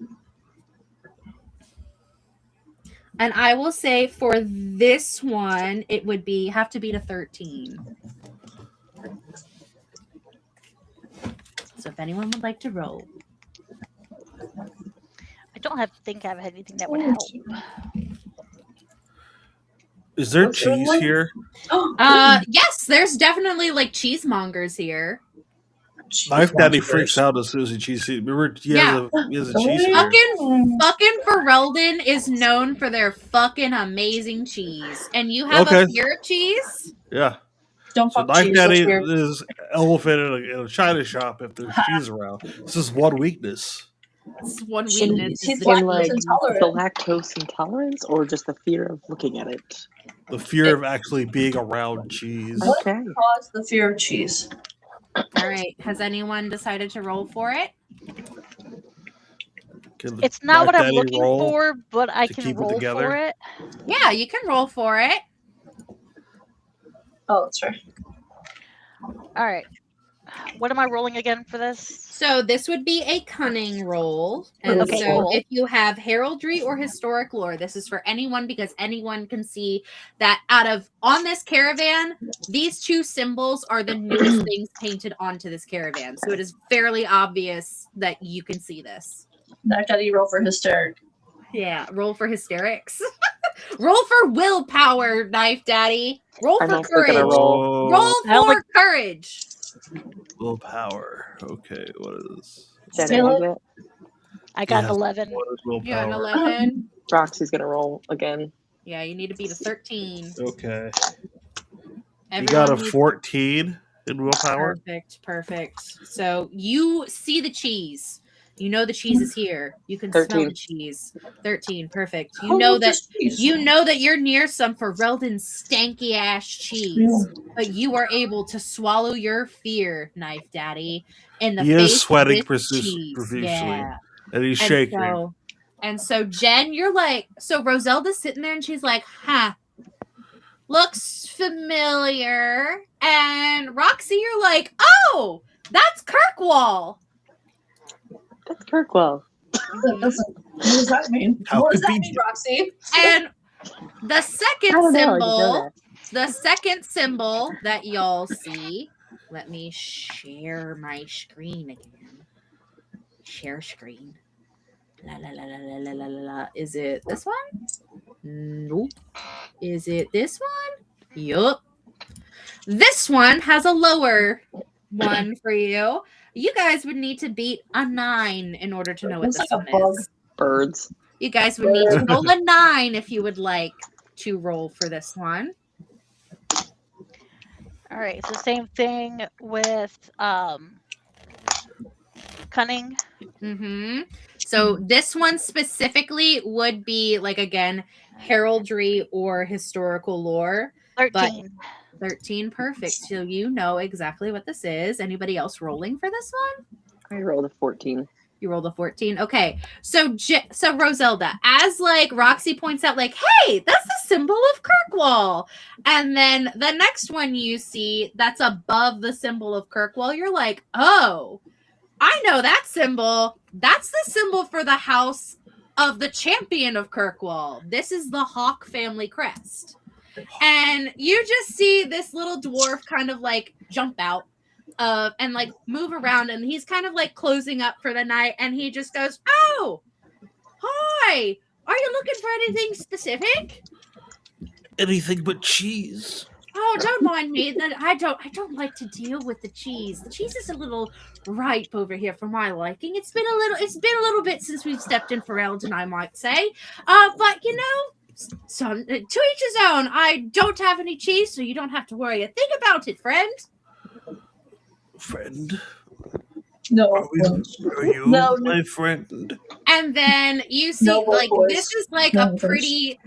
And I will say for this one, it would have to beat a 13. So if anyone would like to roll. I don't think I have anything that would help. Is there cheese here? Yes, there's definitely like cheesemongers here. Knife Daddy freaks out as soon as he cheese. Remember, he has a cheese here. Fucking Ferelden is known for their fucking amazing cheese. And you have a fear of cheese? Yeah. Don't so fuck Knife cheese. Daddy is elephant in a china shop if there's cheese around. This is one weakness. It's one weakness. He's like the lactose intolerance or just the fear of looking at it? The fear of actually being around cheese. What caused the fear of cheese? All right. Has anyone decided to roll for it? It's not what I'm looking for, but I can roll for it. Yeah, you can roll for it. Oh, that's right. All right. What am I rolling again for this? So this would be a cunning roll. And if you have heraldry or historic lore, this is for anyone because anyone can see that on this caravan, these two symbols are the newest things painted onto this caravan. So it is fairly obvious that you can see this. Knife Daddy, roll for hysteric. Yeah, roll for hysterics. Roll for willpower, Knife Daddy. Roll for courage. Roll for courage. Willpower. Okay, what is this? I got an 11. Yeah, an 11. Roxy's gonna roll again. Yeah, you need to beat a 13. Okay. You got a 14 in willpower? Perfect. So you see the cheese. You know the cheese is here. You can smell the cheese. 13, perfect. You know that you're near some Ferelden stanky ass cheese, but you are able to swallow your fear, Knife Daddy. In the he face is sweating of profusely, yeah. and he's shaking. And so Jen, you're like, so Roselda's sitting there, and she's like, looks familiar. And Roxy, you're like, oh, that's Kirkwall. That's Kirkwall. What does that mean? What does that mean, Roxy? And the second symbol that y'all see, let me share my screen again. Share screen. La la la la la la la la. Is it this one? Nope. Is it this one? Yup. This one has a lower one for you. You guys would need to beat a 9 in order to know what this one is. Birds. You guys would need to roll a 9 if you would like to roll for this one. All right, so same thing with cunning. Mm-hmm. So this one specifically would be like, again, heraldry or historical lore. 13. 13, perfect. So you know exactly what this is. Anybody else rolling for this one? I rolled a 14. You rolled a 14. Okay. So Roselda, as like Roxy points out, like, hey, that's the symbol of Kirkwall. And then the next one you see that's above the symbol of Kirkwall, you're like, oh, I know that symbol. That's the symbol for the house of the champion of Kirkwall. This is the Hawk family crest. And you just see this little dwarf kind of like jump out and like move around, and he's kind of like closing up for the night, and he just goes, oh, hi, are you looking for anything specific? Anything but cheese. Oh, don't mind me. That I don't like to deal with the cheese. The cheese is a little ripe over here for my liking. It's been a little bit since we've stepped in Ferelden, I might say. But you know, so to each his own. I don't have any cheese, so you don't have to worry a thing about it, friend. Friend? No. Are you my friend? And then you see, No more like, boys. this is like No a more pretty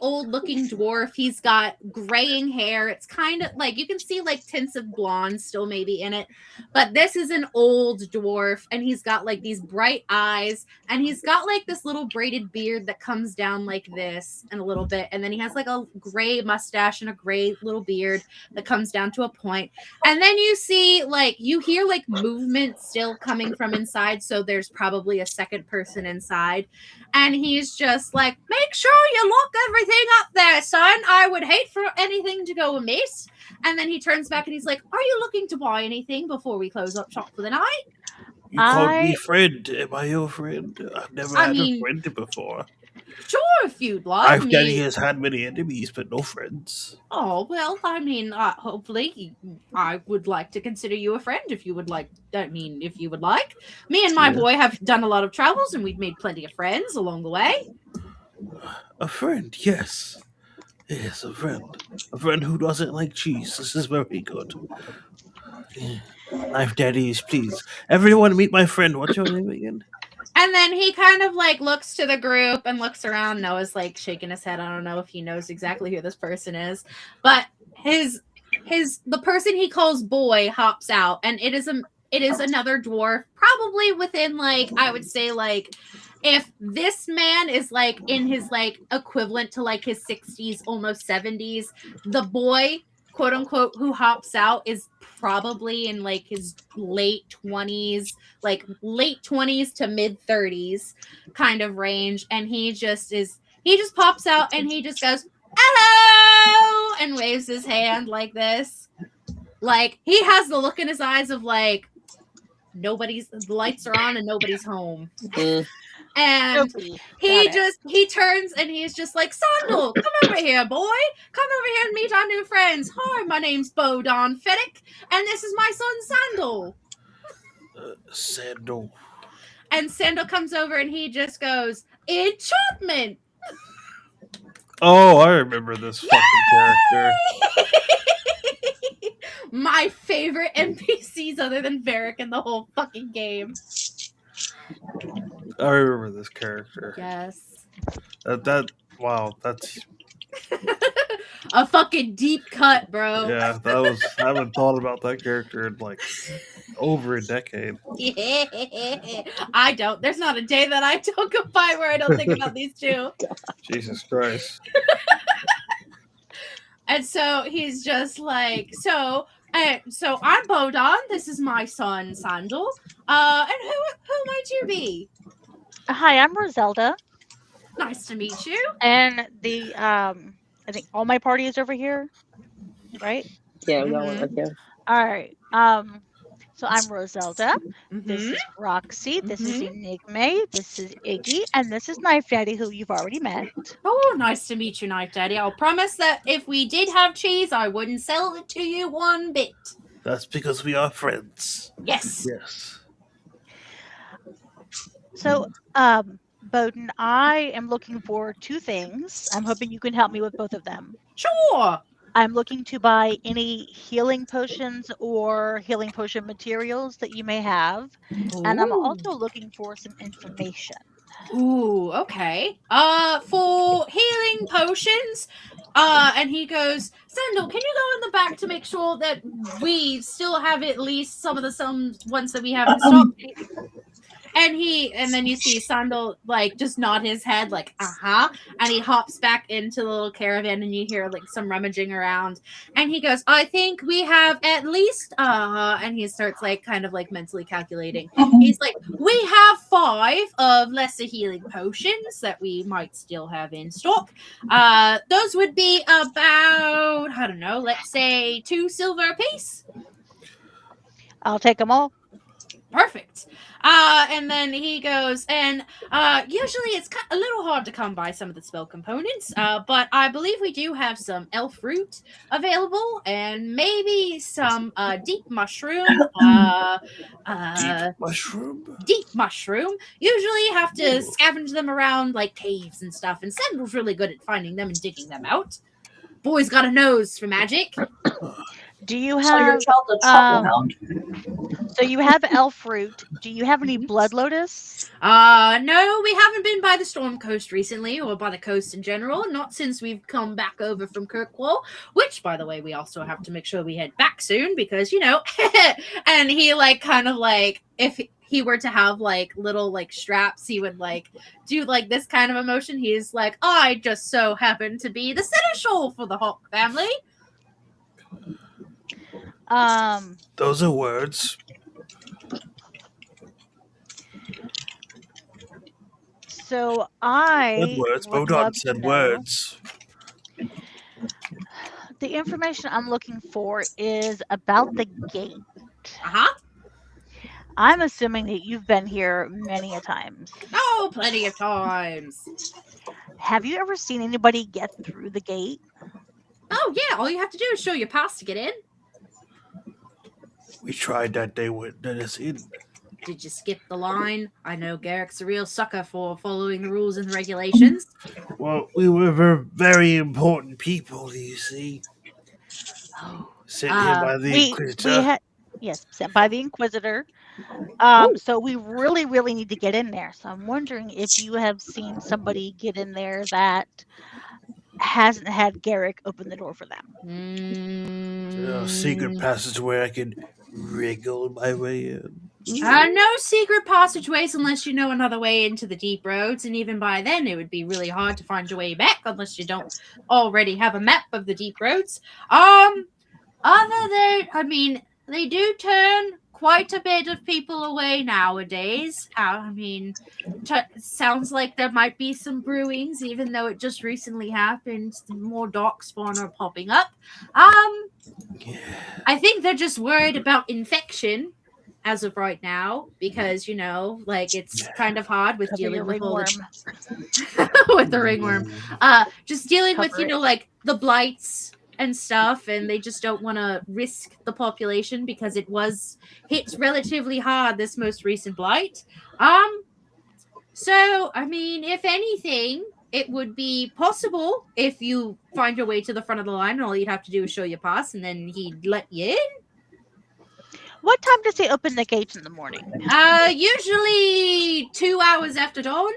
old looking dwarf. He's got graying hair. It's kind of like, you can see like tints of blonde still maybe in it, but this is an old dwarf, and he's got like these bright eyes, and he's got like this little braided beard that comes down like this and a little bit, and then he has like a gray mustache and a gray little beard that comes down to a point. And then you see, like, you hear like movement still coming from inside, so there's probably a second person inside, and he's just like, make sure you lock everything up there, son. I would hate for anything to go amiss. And then he turns back and he's like, are you looking to buy anything before we close up shop for the night? You called me friend. Am I your friend? I've never had a friend before. Sure, if you'd like. I've Daddy has had many enemies, but no friends. Oh, well, I mean, hopefully, I would like to consider you a friend if you would like. If you would like. Me and my boy have done a lot of travels, and we've made plenty of friends along the way. A friend, yes. Yes, a friend. A friend who doesn't like cheese. This is very good. Knife daddies, please. Everyone meet my friend. What's your name again? And then he kind of like looks to the group and looks around. Noah's like shaking his head. I don't know if he knows exactly who this person is, but the person he calls boy hops out, and it is another dwarf, probably within like, I would say, like, if this man is like in his like equivalent to like his 60s, almost 70s, the boy, quote unquote, who hops out is probably in like his late 20s to mid 30s kind of range. And he just pops out and he just goes, hello, and waves his hand like this. Like, he has the look in his eyes of like, the lights are on and nobody's home. And he turns and he's just like, Sandal, come over here, boy. Come over here and meet our new friends. Hi, my name's Bodon Fennec, and this is my son, Sandal. Sandal. And Sandal comes over and he just goes, enchantment. Oh, I remember this fucking character. My favorite NPCs other than Varric in the whole fucking game. I remember this character. Yes. Wow, that's a fucking deep cut, bro. Yeah, I haven't thought about that character in like over a decade. Yeah, I don't. There's not a day that I don't go by where I don't think about these two. Jesus Christ. And so he's just like, so I'm Bodon. This is my son, Sandal. And who might you be? Hi, I'm Roselda. Nice to meet you. And I think all my party is over here, right? Yeah, we all went with you. All right. So I'm Roselda. This is Roxy. This is Enigme. This is Iggy. And this is Knife Daddy, who you've already met. Oh, nice to meet you, Knife Daddy. I'll promise that if we did have cheese, I wouldn't sell it to you one bit. That's because we are friends. Yes. Yes. So, Bowden, I am looking for two things. I'm hoping you can help me with both of them. Sure. I'm looking to buy any healing potions or healing potion materials that you may have. Ooh. And I'm also looking for some information. Ooh, okay. For healing potions, and he goes, Sandal, can you go in the back to make sure that we still have at least some ones that we have in stock? And then you see Sandal like just nod his head like and he hops back into the little caravan and you hear like some rummaging around and he goes, I think we have at least and he starts like kind of like mentally calculating. He's like, we have 5 of lesser healing potions that we might still have in stock. Those would be about, I don't know, let's say 2 silver apiece. I'll take them all. Perfect. And then he goes, and usually it's a little hard to come by some of the spell components, but I believe we do have some elf root available, and maybe some deep mushroom. Deep mushroom? Deep mushroom. Usually you have to scavenge them around like caves and stuff, and Sandal's really good at finding them and digging them out. Boy's got a nose for magic. Do you have So you have elf root. Do you have any blood lotus? No, we haven't been by the Storm Coast recently, or by the coast in general. Not since we've come back over from Kirkwall, which, by the way, we also have to make sure we head back soon because, and he, like, kind of, like, if he were to have, like, little, like, straps, he would, like, do, like, this kind of emotion. He's like, I just so happen to be the seneschal for the Hawk family. Those are words. So I Said words. would Bodon love to said know. words. The information I'm looking for is about the gate. Uh-huh. I'm assuming that you've been here many a times. Oh, plenty of times. Have you ever seen anybody get through the gate? Oh, yeah. All you have to do is show your pass to get in. We tried that, they wouldn't let us in. Did you skip the line? I know Garrick's a real sucker for following the rules and regulations. Well, we were very important people, you see. Oh. Sent here by the Inquisitor. Yes, sent by the Inquisitor. So we really, really need to get in there. So I'm wondering if you have seen somebody get in there that hasn't had Garrick open the door for them. A secret passageway I can wriggle my way in. No secret passageways unless you know another way into the deep roads, and even by then it would be really hard to find your way back unless you don't already have a map of the deep roads. They do turn quite a bit of people away nowadays. Sounds like there might be some brewings, even though it just recently happened. More darkspawn are popping up. I think they're just worried about infection as of right now, because it's kind of hard with dealing with all with the ringworm. Just dealing with like the blights and stuff, and they just don't want to risk the population because it was hit relatively hard this most recent blight. So if anything, it would be possible if you find your way to the front of the line, and all you'd have to do is show your pass, and then he'd let you in. What time does he open the gates in the morning? Usually 2 hours after dawn.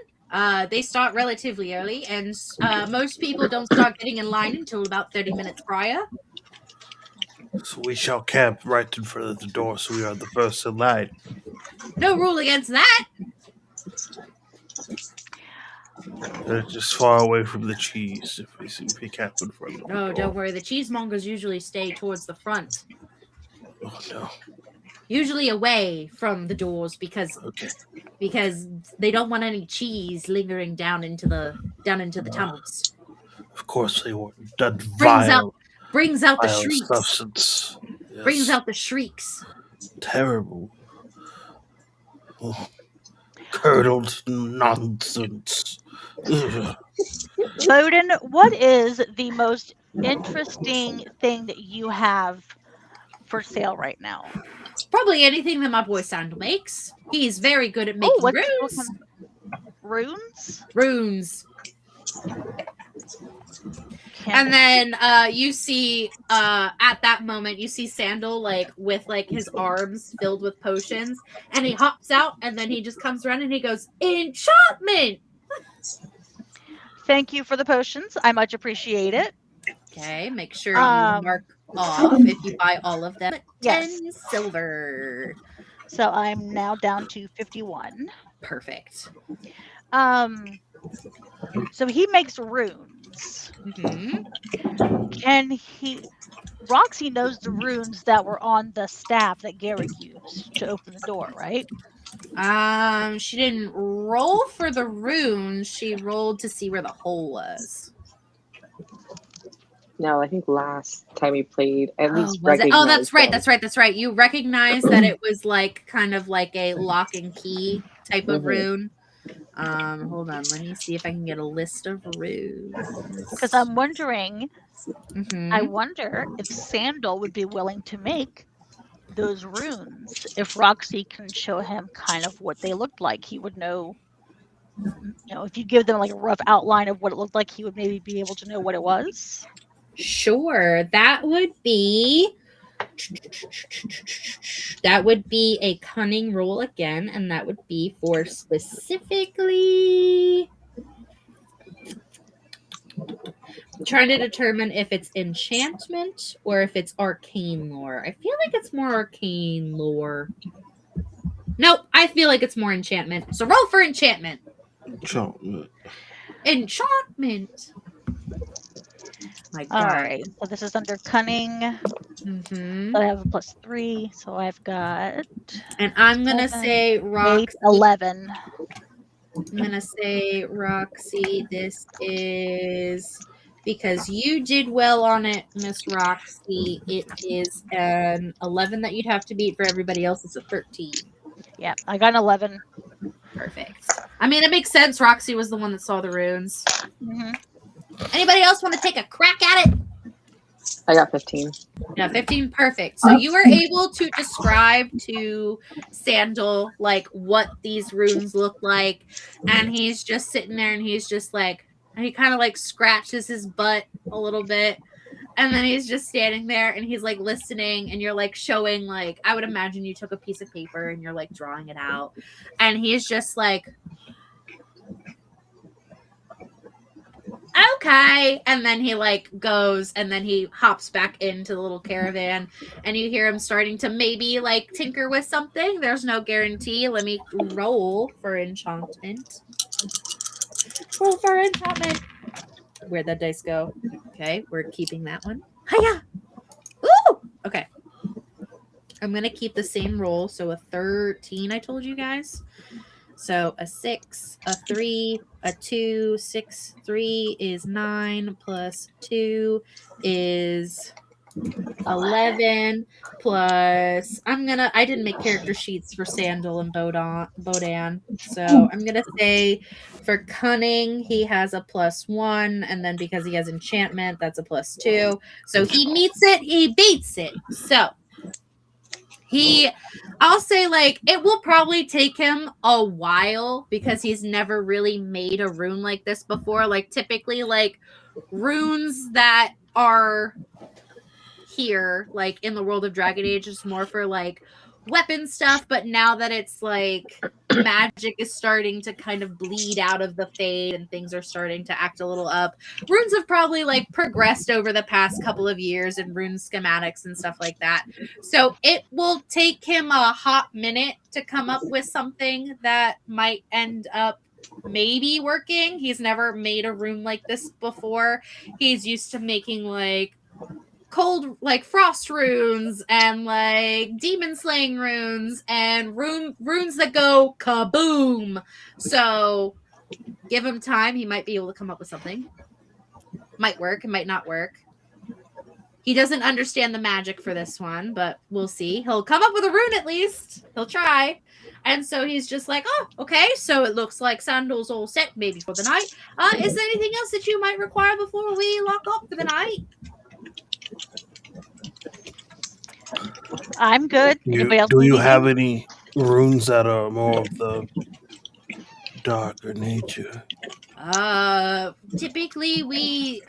They start relatively early, and most people don't start getting in line until about 30 minutes prior. So we shall camp right in front of the door, so we are the first in line. No rule against that. Just far away from the cheese if we camp in front of the door. No, don't worry. The cheesemongers usually stay towards the front. Oh, no. Usually away from the doors because they don't want any cheese lingering down into the tunnels. Of course they want that brings out the shrieks. Substance. Yes. Brings out the shrieks. Terrible. Oh. Curdled nonsense. Bowden, what is the most interesting thing that you have for sale right now? Probably anything that my boy Sandal makes. He's very good at making runes. Runes? Runes. And then you see at that moment you see Sandal with his arms filled with potions, and he hops out, and then he just comes around and he goes, enchantment. Thank you for the potions. I much appreciate it. Okay, make sure you mark off if you buy all of them. 10 silver. So I'm now down to 51. Perfect. So he makes runes. Mm-hmm. Roxy knows the runes that were on the staff that Garrick used to open the door, right? She didn't roll for the runes. She rolled to see where the hole was. No, I think last time we played, at least recognized. Oh, that's right. You recognize that it was kind of like a lock and key type of rune. Hold on, let me see if I can get a list of runes. Because I'm wondering, I wonder if Sandal would be willing to make those runes. If Roxy can show him kind of what they looked like, he would know. If you give them a rough outline of what it looked like, he would maybe be able to know what it was. Sure, that would be That would be a cunning roll again, and that would be for specifically trying to determine if it's enchantment or if it's arcane lore. I feel like it's more arcane lore. Nope, I feel like it's more enchantment. So roll for enchantment. Enchantment. My God. All right. So this is under cunning. Mm-hmm. So I have a +3. So I've got. And I'm going to 7, say 8, Roxy. 11. I'm going to say, Roxy, this is because you did well on it, Miss Roxy. It is an 11 that you'd have to beat. For everybody else, it's a 13. Yeah, I got an 11. Perfect. I mean, it makes sense. Roxy was the one that saw the runes. Mm-hmm. Anybody else want to take a crack at it? I got 15. Yeah, 15. Perfect. So you were able to describe to Sandal like what these runes look like, and he's just sitting there and he's just like, he kind of like scratches his butt a little bit, and then he's just standing there and he's like listening, and you're like showing, like, I would imagine you took a piece of paper and you're like drawing it out, and he's just like, okay, and then he like goes, and then he hops back into the little caravan, and you hear him starting to maybe like tinker with something. There's no guarantee. Let me roll for enchantment. Roll for enchantment. Where'd that dice go? Okay, we're keeping that one. Hiya! Ooh! Okay. I'm gonna keep the same roll, so a 13 I told you guys. So a 6, a 3, a 2, 6, 3 is 9, plus 2 is 11, plus I didn't make character sheets for Sandal and Bodan, so I'm gonna say for cunning he has a +1, and then because he has enchantment, that's a +2. So he meets it, he beats it. So I'll say, like, it will probably take him a while because he's never really made a rune like this before. Like, typically, like, runes that are here, like, in the world of Dragon Age is more for, like, weapon stuff. But now that it's, like, magic is starting to kind of bleed out of the Fade and things are starting to act a little up, runes have probably, like, progressed over the past couple of years in rune schematics and stuff like that. So it will take him a hot minute to come up with something that might end up maybe working. He's never made a rune like this before. He's used to making, like, cold, like, frost runes and like demon slaying runes and runes that go kaboom. So give him time, he might be able to come up with something. Might work, it might not work. He doesn't understand the magic for this one, but we'll see. He'll come up with a rune at least. He'll try. And so he's just like, oh, okay, so it looks like Sandal's all set maybe for the night. Is there anything else that you might require before we lock up for the night? I'm good. Do you have any runes that are more of the darker nature? Typically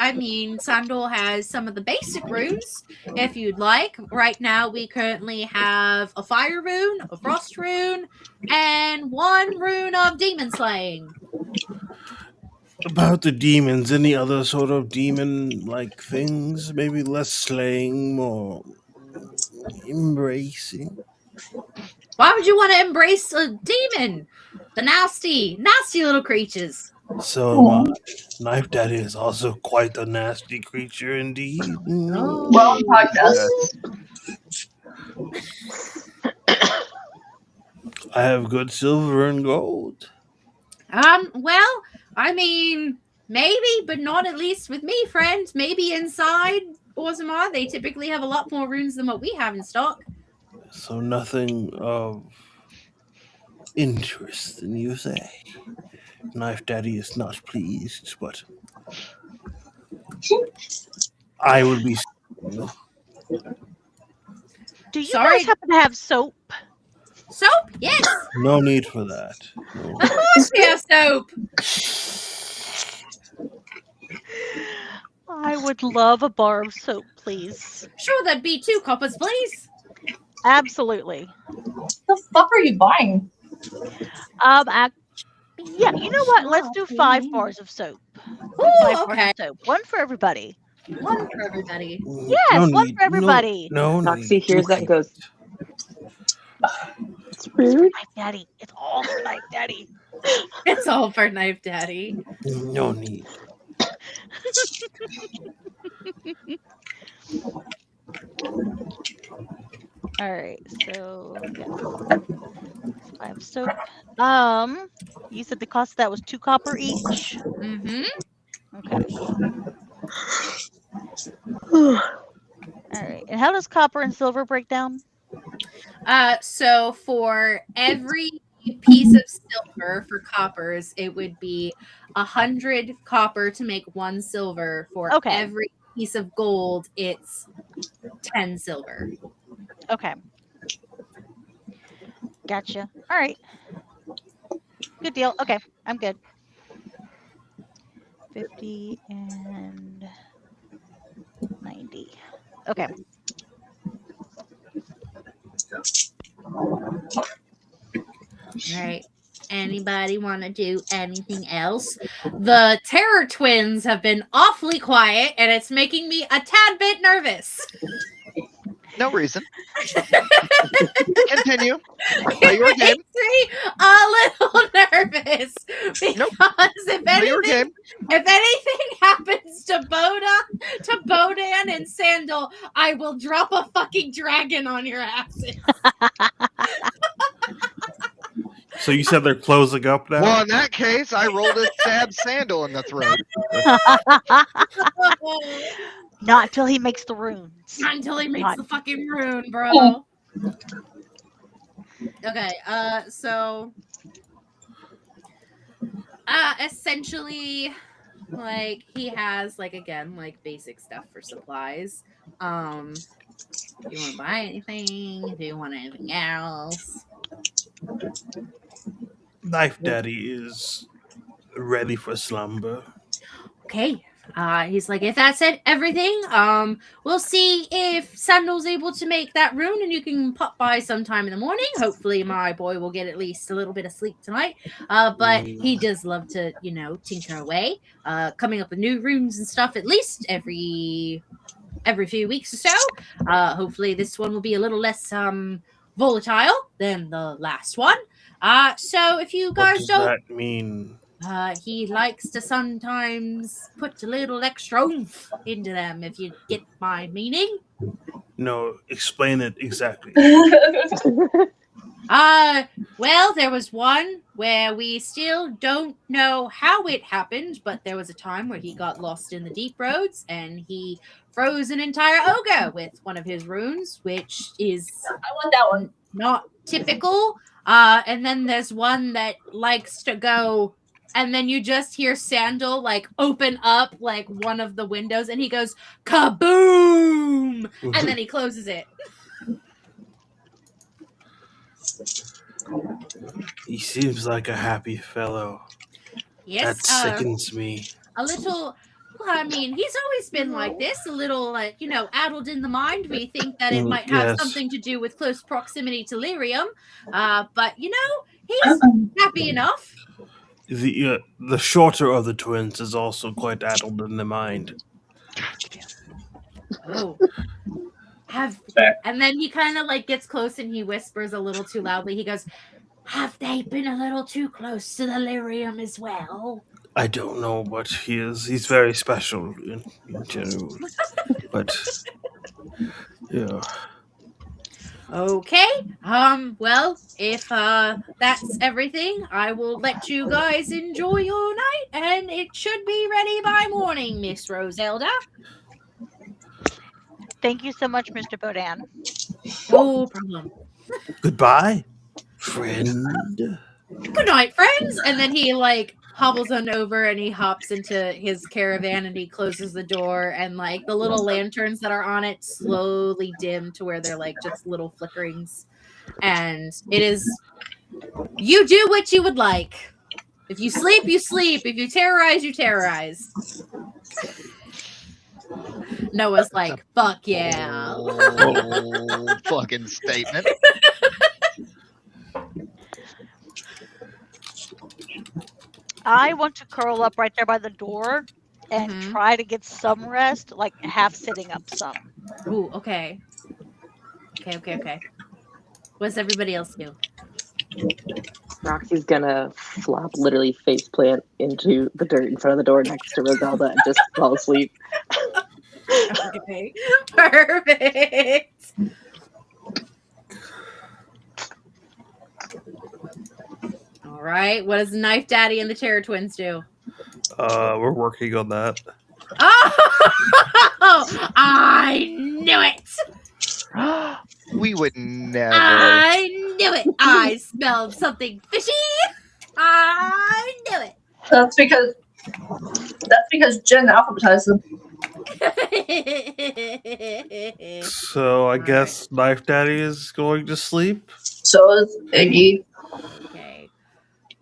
Sandal has some of the basic runes, if you'd like. Right now, we currently have a fire rune, a frost rune, and 1 rune of demon slaying. About the demons, any other sort of demon-like things? Maybe less slaying, more embracing? Why would you want to embrace a demon? The nasty little creatures. So Knife Daddy is also quite a nasty creature indeed. Oh. Well, podcast. I have good silver and gold. Well, I mean, maybe, but not at least with me, friend. Maybe inside Orzammar, they typically have a lot more runes than what we have in stock. So nothing of interest, then you say? Knife Daddy is not pleased, but I would be. Do you guys happen to have soap? Soap? Yes. No need for that. No. Of course we have soap. I would love a bar of soap, please. Sure, that'd be 2 coppers, please. Absolutely. What the fuck are you buying? Yeah, you know what? Let's do 5 bars of soap. 5 bars Okay. of soap. 1 for everybody. 1 for everybody. Yes, 1 for everybody. No, Noxie hears that and goes, it's rude. Knife Daddy. It's all for Knife Daddy. It's all for Knife Daddy. No need. All right, so I have soap. You said the cost of that was 2 copper each. Mm-hmm. Okay. All right, and how does copper and silver break down? So for every piece of silver for coppers, it would be 100 copper to make 1 silver. For every piece of gold, it's 10 silver. Okay. Gotcha. All right. Good deal. Okay, I'm good. 50 and 90. Okay. All right. Anybody want to do anything else? The Terror Twins have been awfully quiet, and it's making me a tad bit nervous. No reason. Continue. Play your game. It makes me a little nervous because if anything happens to Bodan and Sandal, I will drop a fucking dragon on your asses. So you said they're closing up now? Well, in that case, I rolled a stab Sandal in the throat. Not until he makes the runes. Not until he makes the fucking rune, bro. Okay, so essentially, like, he has, like, again, like, basic stuff for supplies. Do you want to buy anything? Do you want anything else? Knife Daddy is ready for slumber. Okay. He's like, if that's everything, we'll see if Sandal's able to make that rune, and you can pop by sometime in the morning. Hopefully my boy will get at least a little bit of sleep tonight. But he does love to, tinker away, coming up with new runes and stuff at least every few weeks or so. Hopefully this one will be a little less volatile than the last one. So if you guys What does that mean? He likes to sometimes put a little extra oomph into them, if you get my meaning. No, explain it exactly. Well, there was one where we still don't know how it happened, but there was a time where he got lost in the deep roads and he froze an entire ogre with one of his runes, which is I want that one. Not typical. And then there's one that likes to go, and then you just hear Sandal like open up like one of the windows and he goes kaboom, and then he closes it. He seems like a happy fellow. Yes, that sickens me. A little. I mean, he's always been like this, a little, addled in the mind. We think that it might have something to do with close proximity to lyrium. But, he's happy enough. The shorter of the twins is also quite addled in the mind. Oh. And then he kind of gets close and he whispers a little too loudly. He goes, have they been a little too close to the lyrium as well? I don't know, but he's very special in general. But yeah. Okay. Well, if that's everything, I will let you guys enjoy your night, and it should be ready by morning, Miss Roselda. Thank you so much, Mr. Bodan. No problem. Goodbye, friend. Good night, friends. And then he hobbles on over and he hops into his caravan and he closes the door, and the little lanterns that are on it slowly dim to where they're just little flickerings. And it is, you do what you would like. If you sleep, you sleep. If you terrorize, you terrorize. Noah's like, fuck yeah. Bold fucking statement. I want to curl up right there by the door and try to get some rest, like half sitting up some. Ooh, okay. Okay. What does everybody else do? Roxy's gonna flop, literally face plant into the dirt in front of the door next to Roselda and just fall asleep. Okay, perfect. All right, what does Knife Daddy and the Terror Twins do? We're working on that. Oh, I knew it. We would never. I knew it. I smelled something fishy. I knew it. That's because Jen alphabetized them. So I guess Knife Daddy is going to sleep. So is Iggy. Okay.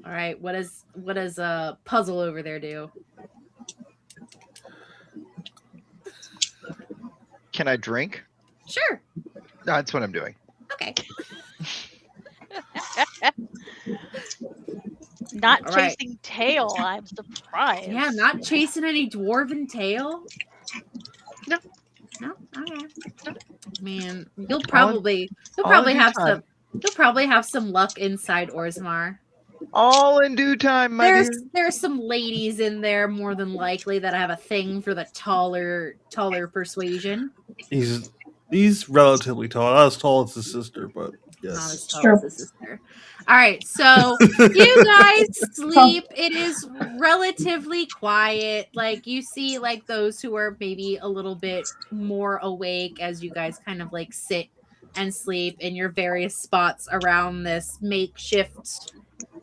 All right. What does Puzzle over there do? Can I drink? Sure. That's what I'm doing. Okay. Not All right. chasing tail. I'm surprised. Yeah, not chasing any dwarven tail. No. Okay. Man, you'll probably have some luck inside Orzammar. All in due time, my dear. There's some ladies in there more than likely that have a thing for the taller persuasion. He's relatively tall. Not as tall as his sister, but yes. Not as tall as his sister. All right, so you guys sleep. It is relatively quiet. Like you see like those who are maybe a little bit more awake as you guys kind of like sit and sleep in your various spots around this makeshift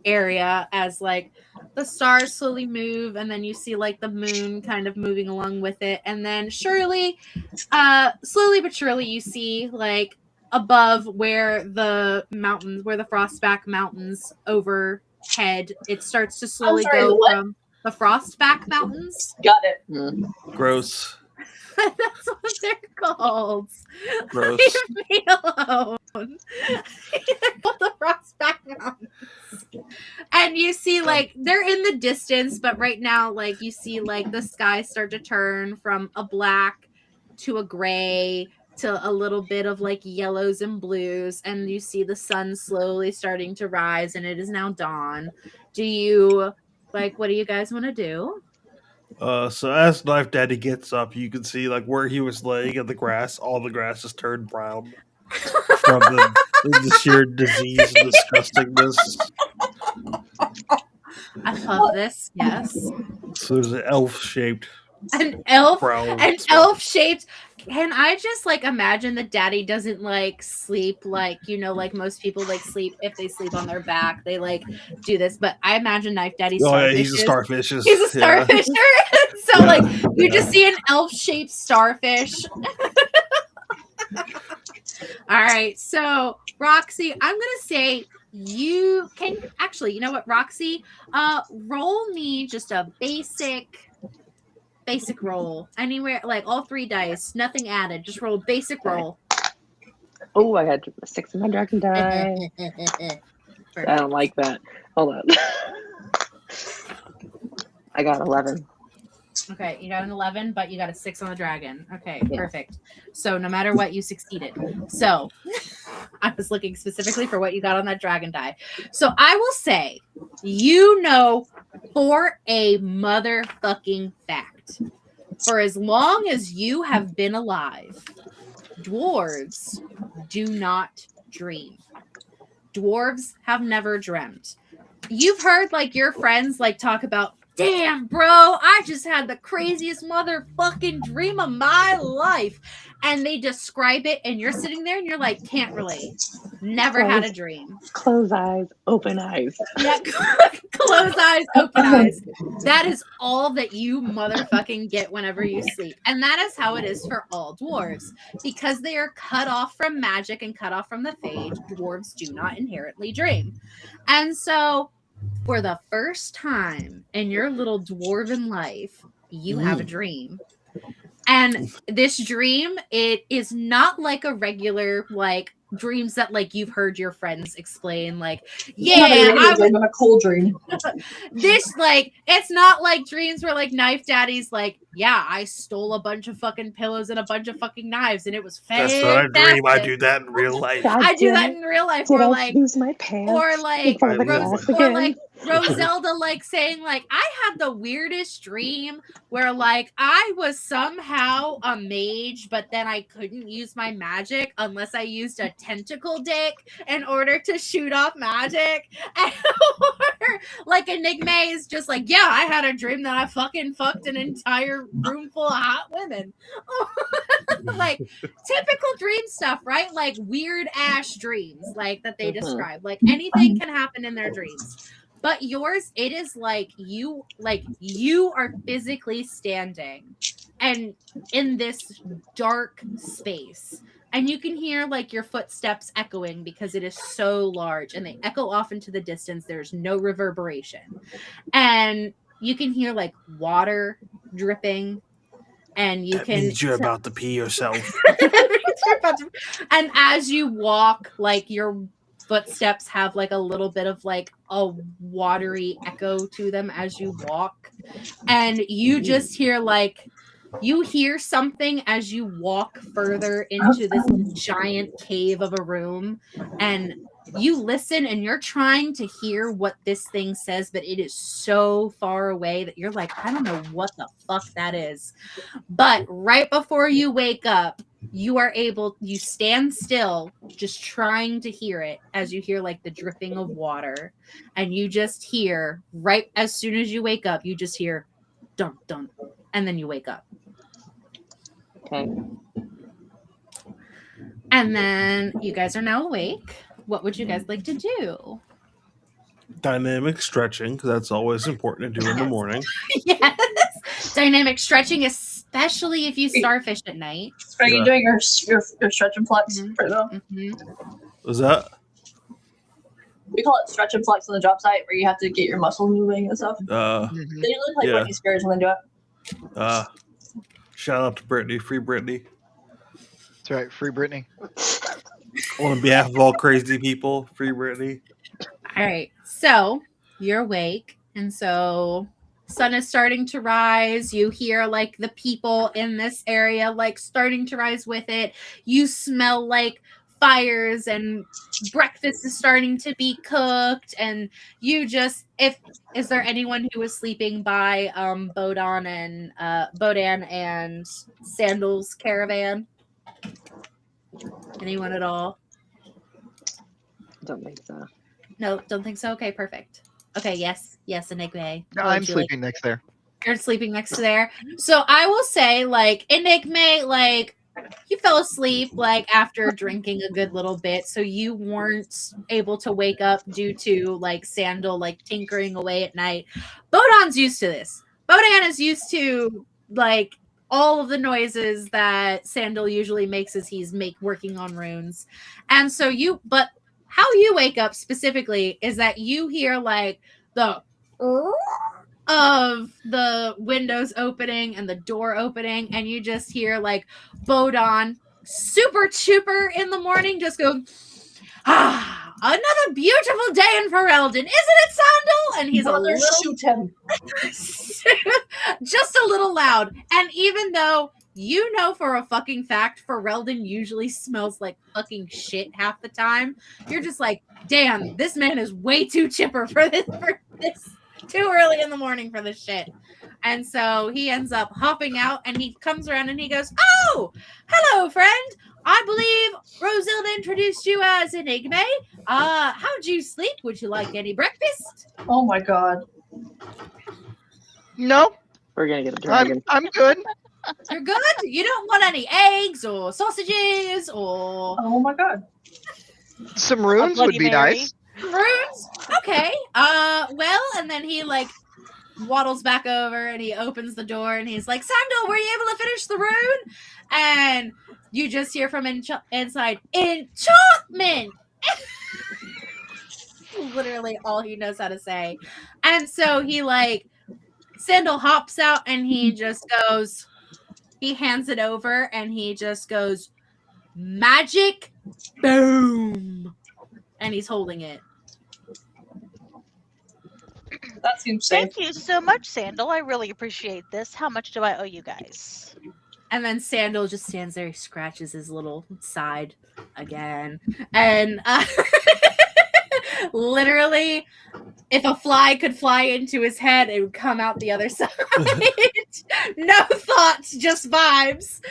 area as like the stars slowly move, and then you see like the moon kind of moving along with it, and then slowly but surely you see like above where the Frostback Mountains overhead, it starts to slowly go from the Frostback Mountains. Got it. Gross. That's what they're called. Gross. Leave me alone. They're called the Frostback Mountains. And you see, like, they're in the distance, but right now, like, you see, like, the sky start to turn from a black to a gray to a little bit of, like, yellows and blues, and you see the sun slowly starting to rise, and it is now dawn. What do you guys want to do? So as Knife Daddy gets up, you can see like where he was laying in the grass, all the grass has turned brown from the sheer disease and disgustingness. I love this, yes. So there's an elf-shaped elf-shaped. Can I just like imagine that Daddy doesn't like sleep like, you know, like most people like sleep if they sleep on their back, they like do this, but I imagine Knife Daddy's he's a starfish. He's a starfisher. So like you just see an elf-shaped starfish. All right, so Roxy, I'm gonna say you can actually, you know what, Roxy, roll me just a basic roll anywhere, like all 3 dice, nothing added, just roll a basic roll. Oh, I had 6 on my dragon die. I don't like that. Hold on. I got 11. Okay, you got an 11, but you got a 6 on the dragon. Okay, yeah. Perfect. So no matter what, you succeeded. So I was looking specifically for what you got on that dragon die. So I will say, you know, for a motherfucking fact, for as long as you have been alive, dwarves do not dream. Dwarves have never dreamt. You've heard like your friends like talk about, damn, bro, I just had the craziest motherfucking dream of my life. And they describe it, and you're sitting there, and you're like, can't relate. Never had a dream. Close eyes, open eyes. Yeah, close eyes, open eyes. That is all that you motherfucking get whenever you sleep. And that is how it is for all dwarves. Because they are cut off from magic and cut off from the Fade, dwarves do not inherently dream. And so, for the first time in your little dwarven life, you have a dream. And this dream, it is not like a regular, like, dreams that, like, you've heard your friends explain, like, I'm a cold dream. This, like, it's not like dreams where, like, Knife Daddy's like, yeah, I stole a bunch of fucking pillows and a bunch of fucking knives, and it was fantastic. That's not a dream. I do that in real life. I do that in real life. Did Or I like, lose my pants or like, in front of the class again? or like Roselda, like, saying, like, I had the weirdest dream where, like, I was somehow a mage, but then I couldn't use my magic unless I used a tentacle dick in order to shoot off magic. Or like Enigma is just like, yeah, I had a dream that I fucking fucked an entire room full of hot women. Like typical dream stuff, right? Like weird ass dreams, like that they describe. Like anything can happen in their dreams. But yours, it is like you are physically standing and in this dark space. And you can hear like your footsteps echoing because it is so large and they echo off into the distance. There's no reverberation. And you can hear like water dripping. And you can. Means you're about to pee yourself. And as you walk, like your footsteps have like a little bit of like a watery echo to them as you walk. And you just hear like. You hear something as you walk further into this giant cave of a room, and you listen and you're trying to hear what this thing says, but it is so far away that you're like, I don't know what the fuck that is. But right before you wake up, you stand still, just trying to hear it as you hear like the dripping of water, and you just hear, right as soon as you wake up, you just hear dun dun, and then you wake up. Okay. And then you guys are now awake. What would you guys like to do? Dynamic stretching, because that's always important to do in the morning. Yes. Dynamic stretching, especially if you starfish at night. Are you doing your stretch and flex for them? Was that? We call it stretch and flex on the job site, where you have to get your muscles moving and stuff. They look like Britney Spears when they do it. Shout out to Brittany, free Brittany. That's right, free Brittany. On behalf of all crazy people, free Brittany. All right, so you're awake, and so sun is starting to rise. You hear like the people in this area like starting to rise with it. You smell like fires and breakfast is starting to be cooked, and you just is there anyone who was sleeping by Bodan and Sandal's caravan? Anyone at all? Don't think so. No, don't think so. Okay, perfect. Okay, yes, Enigma. No, I'm sleeping next there. You're sleeping next to there. So I will say, like, Enigma, like, you fell asleep, like, after drinking a good little bit, so you weren't able to wake up due to, like, Sandal, like, tinkering away at night. Bodan's used to this. Bodan is used to, like, all of the noises that Sandal usually makes as he's working on runes. And so but how you wake up specifically is that you hear, like, the of the windows opening and the door opening, and you just hear like Bodan super chipper in the morning just go, another beautiful day in Ferelden, isn't it, Sandal? And he's shoot him. Just a little loud. And even though you know for a fucking fact Ferelden usually smells like fucking shit half the time, you're just like, damn, this man is way too chipper for this too early in the morning for this shit. And so he ends up hopping out, and he comes around and he goes, oh, hello, friend. I believe Roselda introduced you as Enigma. How'd you sleep? Would you like any breakfast? Oh my god. No. We're gonna get a dragon. I'm good. You're good? You don't want any eggs or sausages or... Oh my god. Some runes would be Mary. nice. Runes? Okay. Well, and then he like waddles back over and he opens the door and he's like, Sandal, were you able to finish the rune? And you just hear from inside, enchantment! Literally all he knows how to say. And so he like, Sandal hops out and he just goes, He hands it over and he just goes, magic boom. And he's holding it. That seems safe. Thank you so much, Sandal. I really appreciate this. How much do I owe you guys? And then Sandal just stands there, he scratches his little side again. And literally, if a fly could fly into his head, it would come out the other side. No thoughts, just vibes.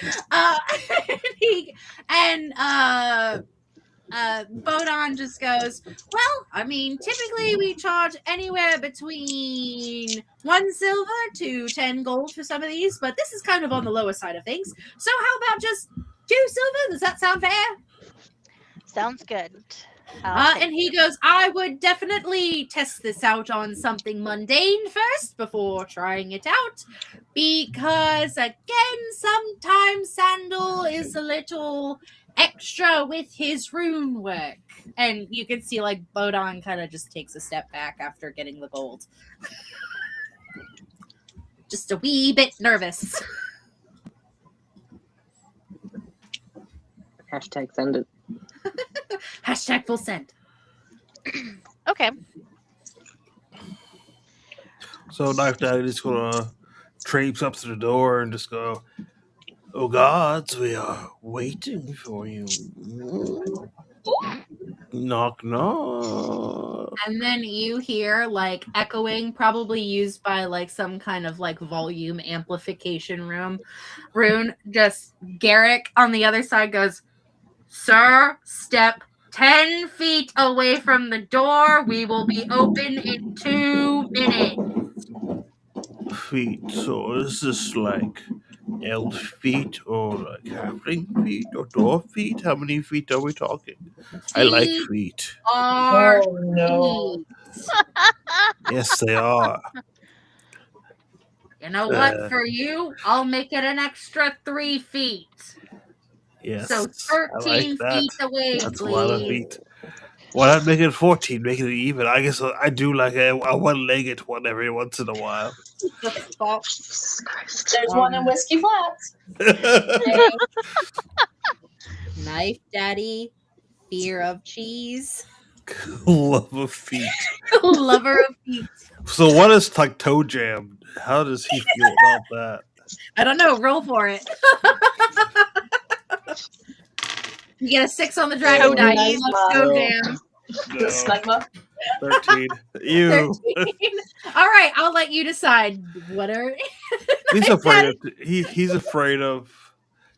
Bodon just goes, well, I mean, typically we charge anywhere between 1 silver to 10 gold for some of these, but this is kind of on the lower side of things. So how about just 2 silver? Does that sound fair? Sounds good. And he goes, I would definitely test this out on something mundane first before trying it out. Because, again, sometimes Sandal is a little extra with his rune work. And you can see, like, Bodon kind of just takes a step back after getting the gold. Just a wee bit nervous. Hashtag send it. Hashtag full send. Okay. So Knife Daddy just gonna traipse up to the door and just go, oh gods, we are waiting for you. Knock, knock. And then you hear, like, echoing, probably used by, like, some kind of, like, volume amplification rune. Just Garrick on the other side goes, sir, step 10 feet away from the door. We will be open in 2 minutes. Feet, so is this like elf feet or like halfling feet or dwarf feet? How many feet are we talking? I like feet. Are Oh, no. feet. Yes, they are. You know what? For you, I'll make it an extra 3 feet. Yes. So 13 feet away, That's please. a lot of feet. Why not make it 14? Make it even. I guess I do like a one-legged one every once in a while. Jesus Christ. There's one in Whiskey Flats. Knife Daddy, fear of cheese. Love of feet. Lover of feet. So what is like toe jam? How does he feel about that? I don't know. Roll for it. You get a 6 on the dragon Toe die. dice. You love toe jam. The Smegma. 13. You. 13. All right, I'll let you decide. What are He's afraid of. He's afraid of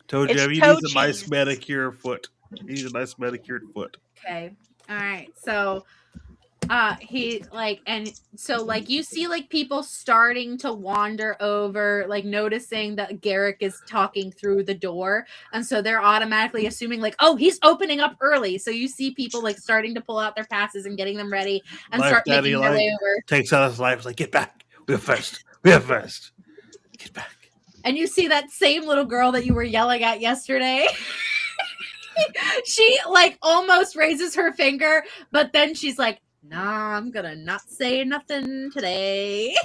toe It's jam. He toe needs a nice cheese. manicured foot. He needs a nice manicured foot. Okay. All right. So he like, and so like you see like people starting to wander over, like noticing that Garrick is talking through the door, and so they're automatically assuming like, oh, he's opening up early. So you see people like starting to pull out their passes and getting them ready and Knife start Daddy, making their like, way over. takes out his knife. Like, get back. We're first. We're first. Get back. And you see that same little girl that you were yelling at yesterday. She like almost raises her finger, but then she's like, nah, I'm gonna not say nothing today.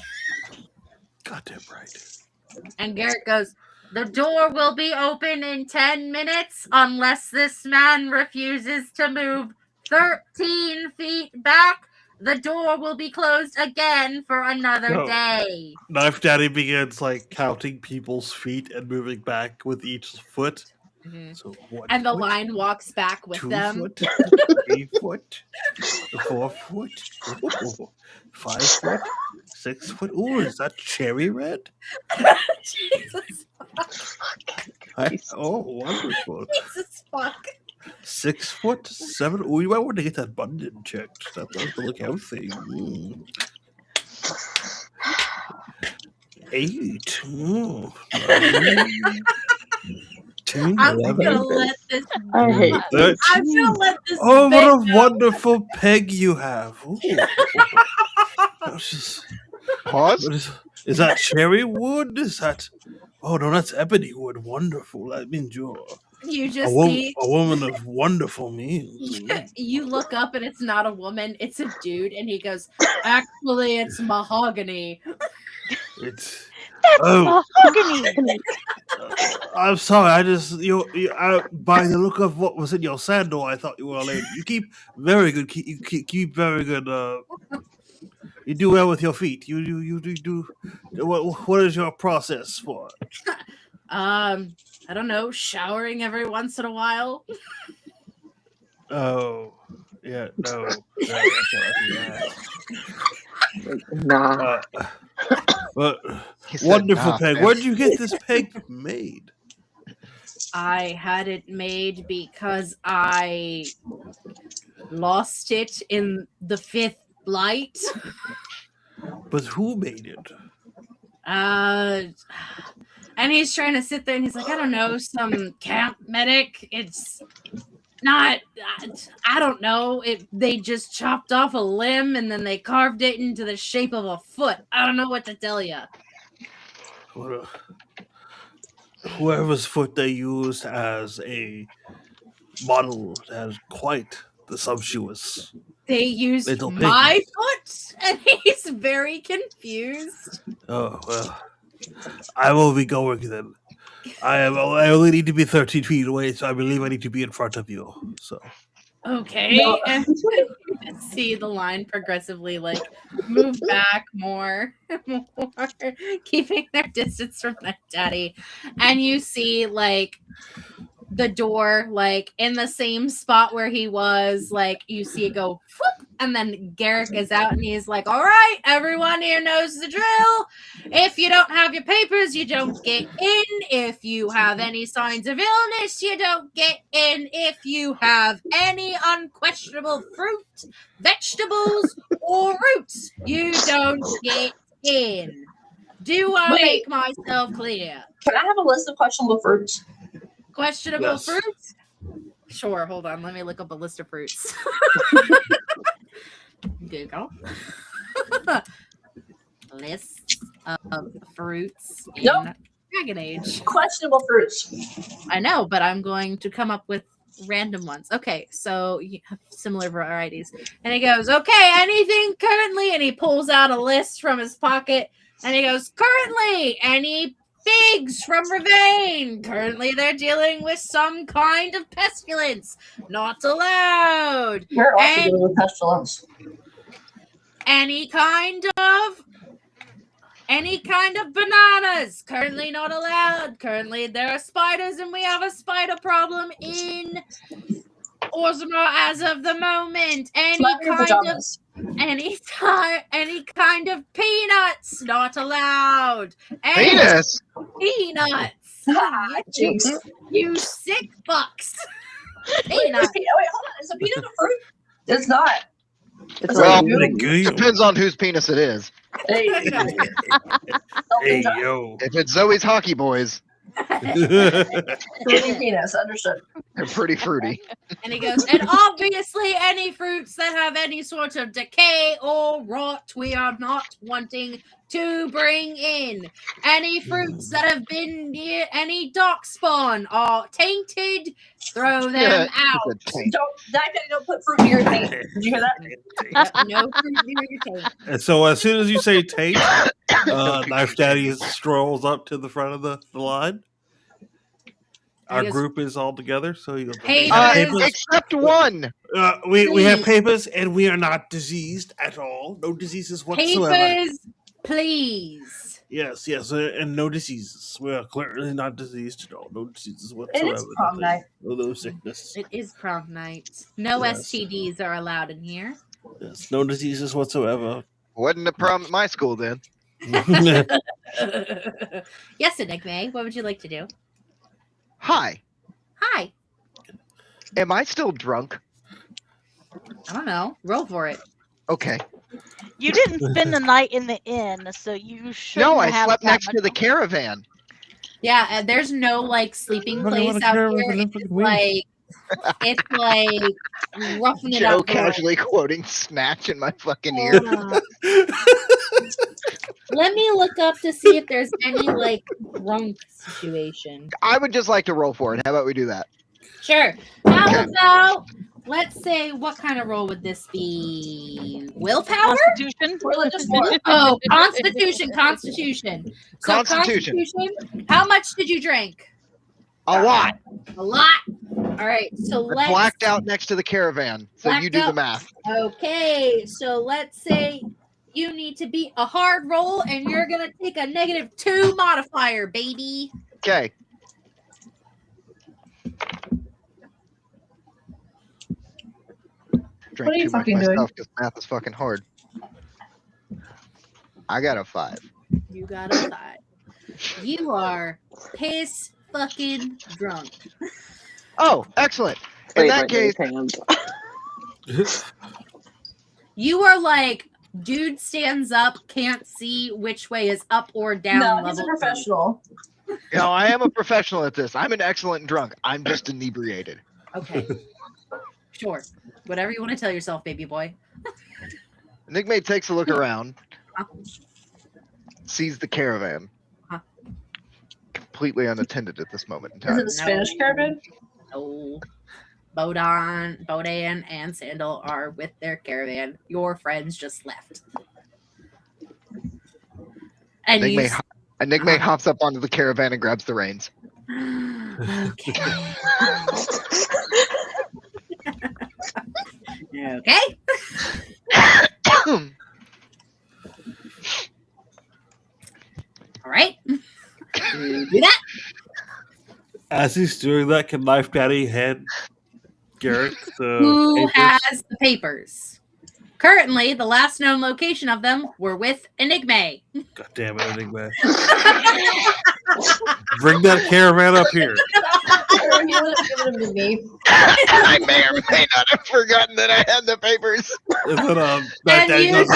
Goddamn right. And Garrett goes, the door will be open in 10 minutes unless this man refuses to move 13 feet back. The door will be closed again for another day. Knife Daddy begins like counting people's feet and moving back with each foot. Mm-hmm. So 1 And the foot, line walks back with 2 them. foot, 3 foot, 4 foot, ooh, 5 foot, 6 foot. Ooh, is that cherry red? Jesus Oh, wonderful. Jesus fuck. 6 foot, 7. Oh, you might want to get that button checked. That does look healthy. 8. I'm gonna let this. I hate this. I'm gonna let this. Oh, bit what a go. wonderful peg you have. Ooh. That's just, Pause. is that cherry wood? Is that... Oh, no, that's ebony wood. Wonderful. That means you're You a, just see. a woman of wonderful means. You look up and it's not a woman, it's a dude, and he goes, actually, it's mahogany. It's Oh. mahogany. I'm sorry. I just by the look of what was in your sandal, I thought you were a lady. You keep very good. You keep very good. You do well with your feet. You do. What is your process for? I don't know, showering every once in a while. Oh, yeah, no, I cannot do that. Nah. But He said, wonderful "Nah, peg. man." Where did you get this peg made? I had it made because I lost it in the 5th blight. But who made it? And he's trying to sit there and he's like, I don't know, some camp medic. It's not, I don't know. They just chopped off a limb and then they carved it into the shape of a foot. I don't know what to tell you. Whoever's foot they used as a model has quite the sumptuous. They used little my piggy. foot, and he's very confused. Oh well, I will be going then. I only need to be 13 feet away, so I believe I need to be in front of you. So Okay, No. and you see the line progressively like move back more, keeping their distance from their daddy, and you see like the door like in the same spot where he was, like you see it go whoop, and then Garrick is out and he's like, all right, everyone here knows the drill. If you don't have your papers, you don't get in. If you have any signs of illness, you don't get in. If you have any unquestionable fruit, vegetables, or roots, you don't get in. Do I Wait. make myself clear? Can I have a list of questionable fruits? Questionable Yes. fruits? Sure, hold on. Let me look up a list of fruits. Google. List of fruits in Nope. Dragon Age. Questionable fruits. I know, but I'm going to come up with random ones. Okay, so you have similar varieties. And he goes, okay, anything currently? And he pulls out a list from his pocket. And he goes, currently, any figs from Ravane. Currently, they're dealing with some kind of pestilence. Not allowed. You're also And- dealing with pestilence. Any kind of bananas. Currently not allowed. Currently, there are spiders, and we have a spider problem in Orzammar as of the moment. Slap your pajamas. Any kind of peanuts, not allowed. And Penis. peanuts. Jinx. You sick fucks. Wait, Peanuts. wait, hold on. Is a peanut a fruit? It's not. It's Well, like, Depends on whose penis it is. Hey, Hey yo. If it's Zoe's Hockey Boys, fruity penis. Understood. they're pretty fruity. And he goes, and obviously any fruits that have any sort of decay or rot, we are not wanting to bring in. Any fruits that have been near any dark spawn are tainted, throw them Yeah, out. it's a taint. Don't put fruit near your taint. Did you hear that? Yep, no fruit near your taint. And so as soon as you say tape, Knife Daddy strolls up to the front of the line. Our Yes. group is all together, so you Hey, have guys. papers. Except one. We have Please. papers, and we are not diseased at all. No diseases whatsoever. Papers, please. Yes, and no diseases. We are clearly not diseased at all. No diseases It whatsoever. is prom night. No sickness. It is prom night. No Yes. STDs are allowed in here. Yes, no diseases whatsoever. Wasn't a problem at my school then. Yes, Enigma, what would you like to do? Hi. Hi. Am I still drunk? I don't know. Roll for it. Okay. You didn't spend the night in the inn, so you should. No, I slept next to the caravan. Yeah, and there's no like sleeping What do you place wanna out care here. about the It's fucking weed? like roughing it Joe up. casually quoting Snatch in my fucking ear. Hold on. Let me look up to see if there's any like drunk situation. I would just like to roll for it. How about we do that? Sure. How Okay. about let's say, what kind of roll would this be? Willpower? Constitution. Religious war. Oh, Constitution. So Constitution. How much did you drink? A lot. A lot. All right, so I let's blacked out next to the caravan. So you do the math. Okay, so let's say you need to beat a hard roll, and you're gonna take a -2 modifier, baby. Okay. Drink What are you too much fucking doing? myself because math is fucking hard. I got a 5. You got a 5. You are piss fucking drunk. Oh, excellent. In that case, You are like, dude stands up, can't see which way is up or down. No, he's a level. professional. I am a professional at this. I'm an excellent drunk. I'm just inebriated. Okay. Sure. Whatever you want to tell yourself, baby boy. Nickmate takes a look around, sees the caravan, completely unattended at this moment in Is time. it the Spanish caravan? No. Bodan, and Sandal are with their caravan. Your friends just left. And Nickmate hops up onto the caravan and grabs the reins. Okay. Okay. All right. Do that. As he's doing that, can Life Daddy hand Garrett the Who papers? has the papers? Currently, the last known location of them were with Enigma. God damn it, Enigma. Bring that caravan up here. Or he would have given him to me. I may or may not have forgotten that I had the papers. And then, Life And Daddy you- goes,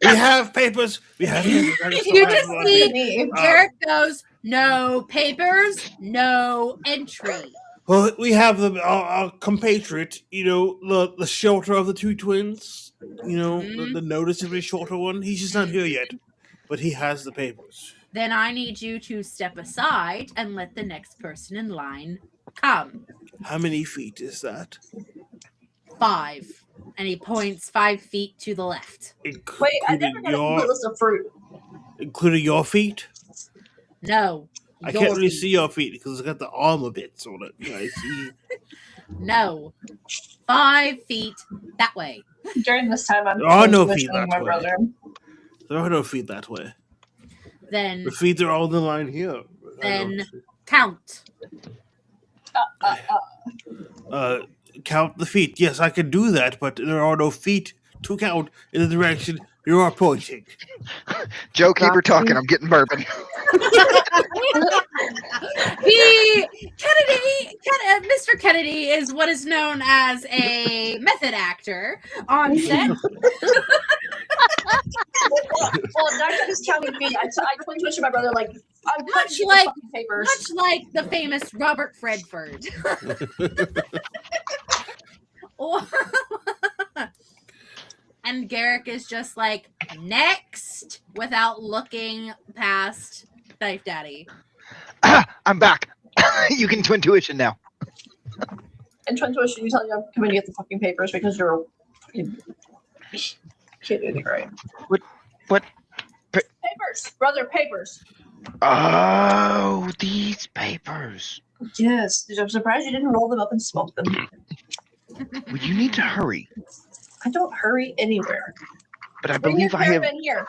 we have papers. We have papers. I You have just one see here." Me. Garrett goes, no papers, no entry. Well, we have our compatriot, the shelter of the two twins. The noticeably shorter one. He's just not here yet, but he has the papers. Then I need you to step aside and let the next person in line come. How many feet is that? 5. And he points 5 feet to the left. Wait, I never got a complete list of fruit. Including your feet? No. I your can't really feet. see your feet because it's got the armor bits on it. Yeah, I see. No. 5 feet that way. During this time, I'm There are no tuitioning feet that my way. brother. There are no feet that way. Then The feet are all in the line here. Then count. Count the feet. Yes, I can do that, but there are no feet to count in the direction you are pointing. Joe, keep her talking. I'm getting bourbon. Mr. Kennedy is what is known as a method actor on set. Well, Dr. is counting feet. I twin twitched my brother like I'm Much cutting like- fucking papers. Much like the famous Robert Fredford. And Garrick is just like, next, without looking past Knife Daddy. I'm back. You can twin tuition now. And twin tuition, you tell me I'm coming to get the fucking papers because you're fucking can't do anything right. What? Papers, brother, papers. Oh, these papers. Yes, I'm surprised you didn't roll them up and smoke them. Well, you need to hurry. I don't hurry anywhere. But I Bring your believe I have. caravan here.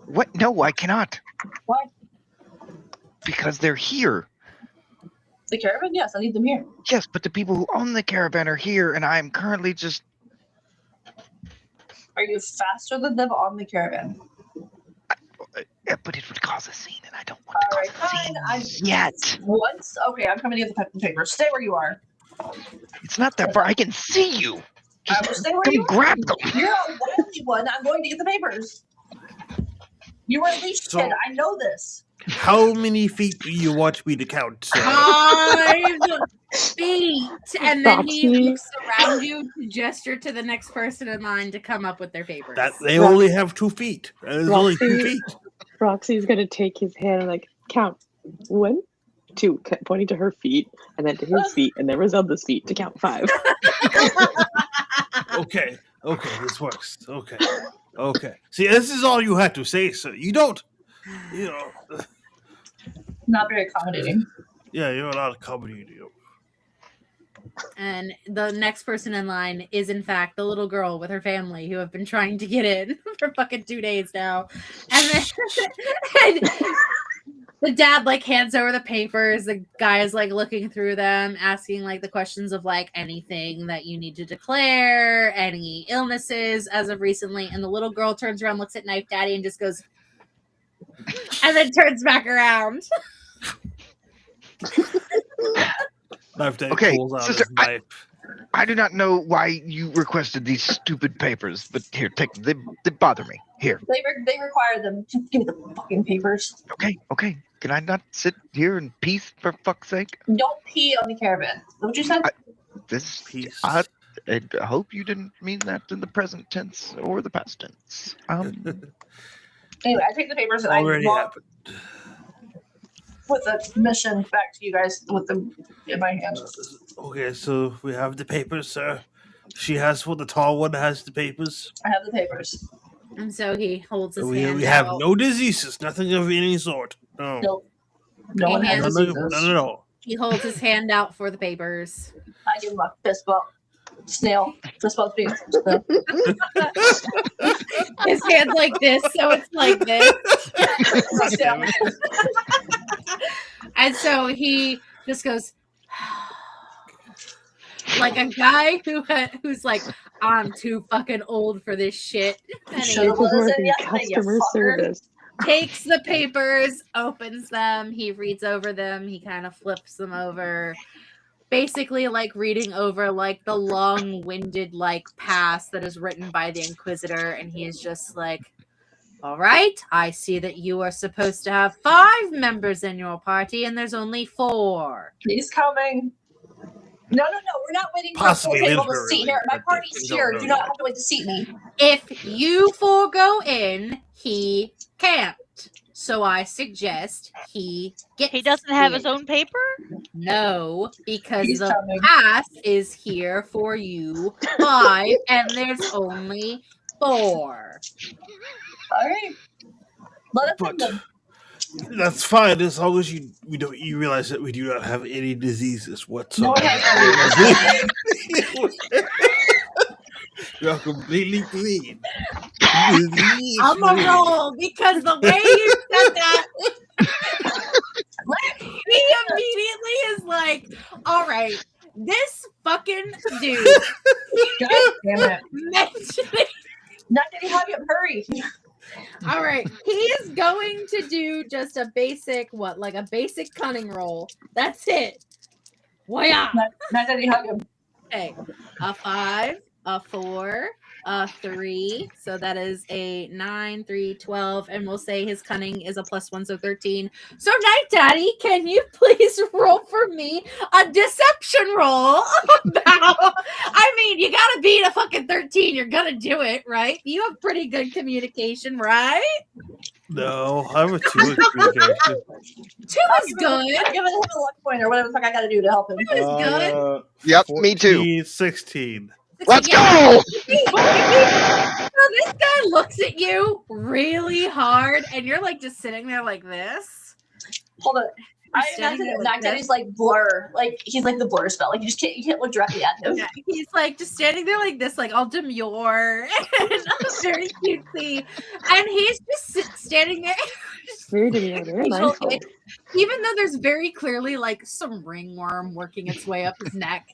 What? No, I cannot. Why? Because they're here. The caravan? Yes, I need them here. Yes, but the people who own the caravan are here, and I am currently just. Are you faster than them on the caravan? Yeah, but it would cause a scene, and I don't want to Alright, cause a fine. scene yet. Once? Okay, I'm coming to get the fucking papers. Stay where you are. It's not that far. I can see you. I will stay where Come you are. grab them. You're a wily one. I'm going to get the papers. You were a leash So- kid. I know this. How many feet do you want me to count, sir? 5 feet. And then he Roxy. looks around you to gesture to the next person in line to come up with their papers. That they only have 2 feet. There's only 2 Roxy. feet. Roxy's gonna take his hand and like count 1, 2, pointing to her feet, and then to his feet, and then Roselda's feet to count 5. Okay, this works. Okay. See, this is all you had to say, sir. You don't, Not very accommodating. Yeah, you're not accommodating. And the next person in line is, in fact, the little girl with her family who have been trying to get in for fucking 2 days now. And then and the dad like hands over the papers. The guy is like looking through them, asking like the questions of like anything that you need to declare, any illnesses as of recently. And the little girl turns around, looks at Knife Daddy, and just goes, and then turns back around. Knife Daddy Okay, pulls out sister, his knife. I do not know why you requested these stupid papers, but here, take them. They bother me. Here. They require them to give me the fucking papers. Okay. Can I not sit here in peace, for fuck's sake? Don't pee on the caravan. What you said? This Peace. I hope you didn't mean that in the present tense or the past tense. Anyway, I take the papers and Already I walk happened. with a mission back to you guys with them in my hand. Okay, so we have the papers, sir. She has the tall one has the papers. I have the papers. And so he holds his We hand have out. no diseases, nothing of any sort. No. Nope. No one has None diseases. at all. He holds his hand out for the papers. I give him a fist bump. Snail. Fist bump me. His hand's like this, so it's like this. And so he just goes like a guy who's like, I'm too fucking old for this shit. And he Customer service. takes the papers, opens them, he reads over them, he kind of flips them over. Basically like reading over like the long-winded like past that is written by the Inquisitor, and he is just like, all right, I see that you are supposed to have 5 members in your party and there's only 4. He's coming. No, we're not waiting for Possibly a full table to literally, seat here. My but party's we don't here. know Do not yet. have to wait to seat me. If you 4 go in, he can't. So I suggest he gets He doesn't have in. his own paper? No, because He's the coming. pass is here for you 5, and there's only 4. All right. Let us But in them. that's fine as long as you realize that we do not have any diseases No whatsoever. one has You're completely clean. I'm a roll because the way you said that, he immediately is like, all right, this fucking dude God damn it. mentioning. Not getting hug him. Hurry. All right, he is going to do just a basic, like a basic cunning roll. That's it. Voila. Not getting hug him. Okay, a 5, a 4, a 3. So that is a 9, 3, 12, and we'll say his cunning is a +1, so 13. So Night Daddy, can you please roll for me a deception roll? I mean, you gotta beat a fucking 13. You're gonna do it, right? You have pretty good communication, right? No, I'm a 2 in communication. 2 is good. I'm giving him a luck point or whatever the fuck I gotta do to help him. 2 is good. Yep, me too. 14, 16. Let's Yeah. go! So this guy looks at you really hard, and you're like just sitting there like this. Hold on. I Standing imagine there that like Night Daddy's like blur. Like he's like the blur spell. Like you can't look directly at him. Yeah, he's like just standing there like this, like all demure and very cutesy, and he's just standing there. Very demure, very mindful. Even though there's very clearly like some ringworm working its way up his neck,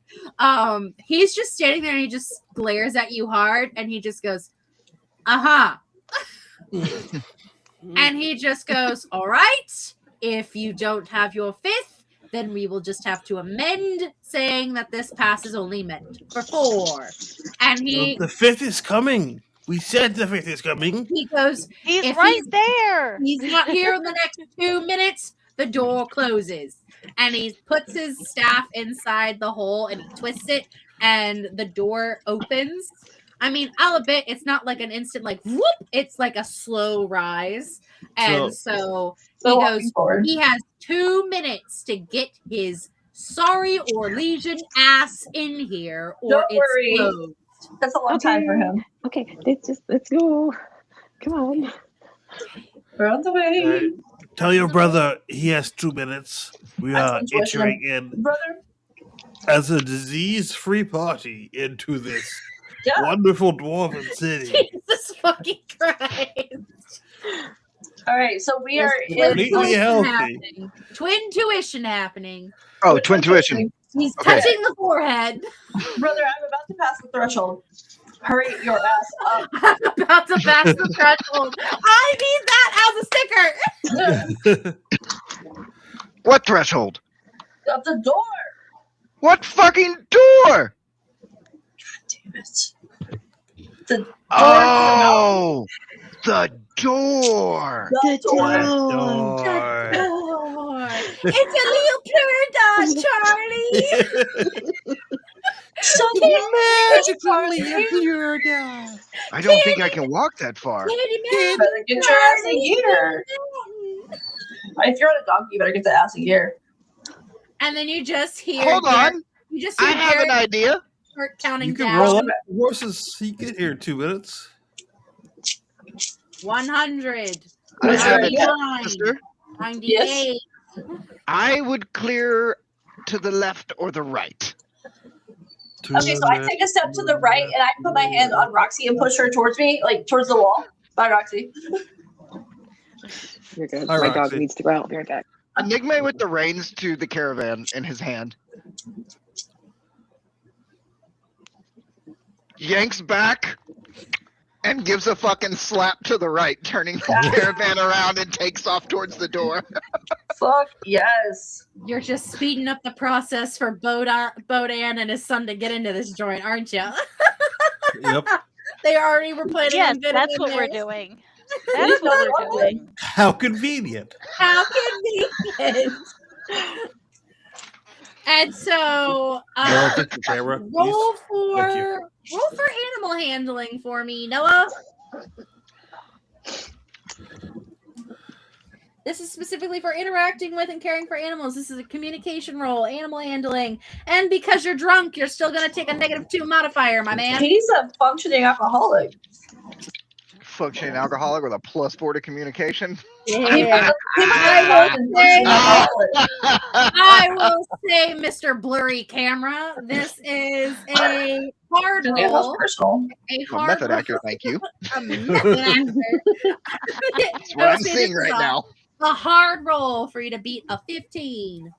he's just standing there and he just glares at you hard, and he just goes, "Uh-huh," and he just goes, "All right. If you don't have your 5th, then we will just have to amend, saying that this pass is only meant for 4." And he The 5th is coming. We said the 5th is coming. he goes, He's If right he's- there. he's not here in the next 2 minutes, the door closes. And he puts his staff inside the hole and he twists it, and the door opens. I mean, I'll admit it's not like an instant like whoop, it's like a slow rise. And so he So goes, walking forward. he has 2 minutes to get his sorry or legion ass in here, or Don't it's worry. closed. That's a long time for him. Okay, let's go. Come on. We're on the way. Right. Tell your brother he has 2 minutes. We are entering in brother as a disease-free party into this Yeah. wonderful dwarven city. Jesus fucking Christ. All right, so we are Completely healthy. Happening. Twin tuition happening. Oh, twin tuition. He's Okay. touching the forehead. Brother, I'm about to pass the threshold. Hurry your ass up. I'm about to pass the threshold. I need that as a sticker. What threshold? Up the door. What fucking door? Damn it. The door. Oh, the door. The door. Door. Oh, it's a little pure dog, Charlie. Magically pure dog. I don't think I can walk that far. You better get your ass in gear. If you're on a donkey, you better get the ass in gear. And then you just hear. Hold on. You just hear I have an idea. start counting You can down. roll up horses. You get here in 2 minutes. 100. I have it, 99, sister. 98. I would clear to the left or the right. Okay, so I take a step to the right and I put my hand on Roxy and push her towards me, like towards the wall. Bye, Roxy. You're good. Hi, My dog Roxy. needs to go out. I'll be right back. Enigma with the reins to the caravan in his hand. Yanks back and gives a fucking slap to the right, turning the caravan around and takes off towards the door. Fuck yes. You're just speeding up the process for Bodan and his son to get into this joint, aren't you? Yep. They already were planning Yes, on getting that's in what we're this. doing. That's what we're doing. How convenient. How convenient. And so, Noah, get the camera, roll please. Thank you. for animal handling for me, Noah. This is specifically for interacting with and caring for animals. This is a communication roll, animal handling. And because you're drunk, you're still going to take a -2 modifier, my man. He's a functioning alcoholic. Functioning alcoholic with a +4 to communication. Yeah. I will say, Mr. Blurry Camera, this is a hard Yeah, that's roll. personal. A Well, hard method roll. accurate, thank you. A method accurate. That's what I'm seeing right now. A hard roll for you to beat a 15.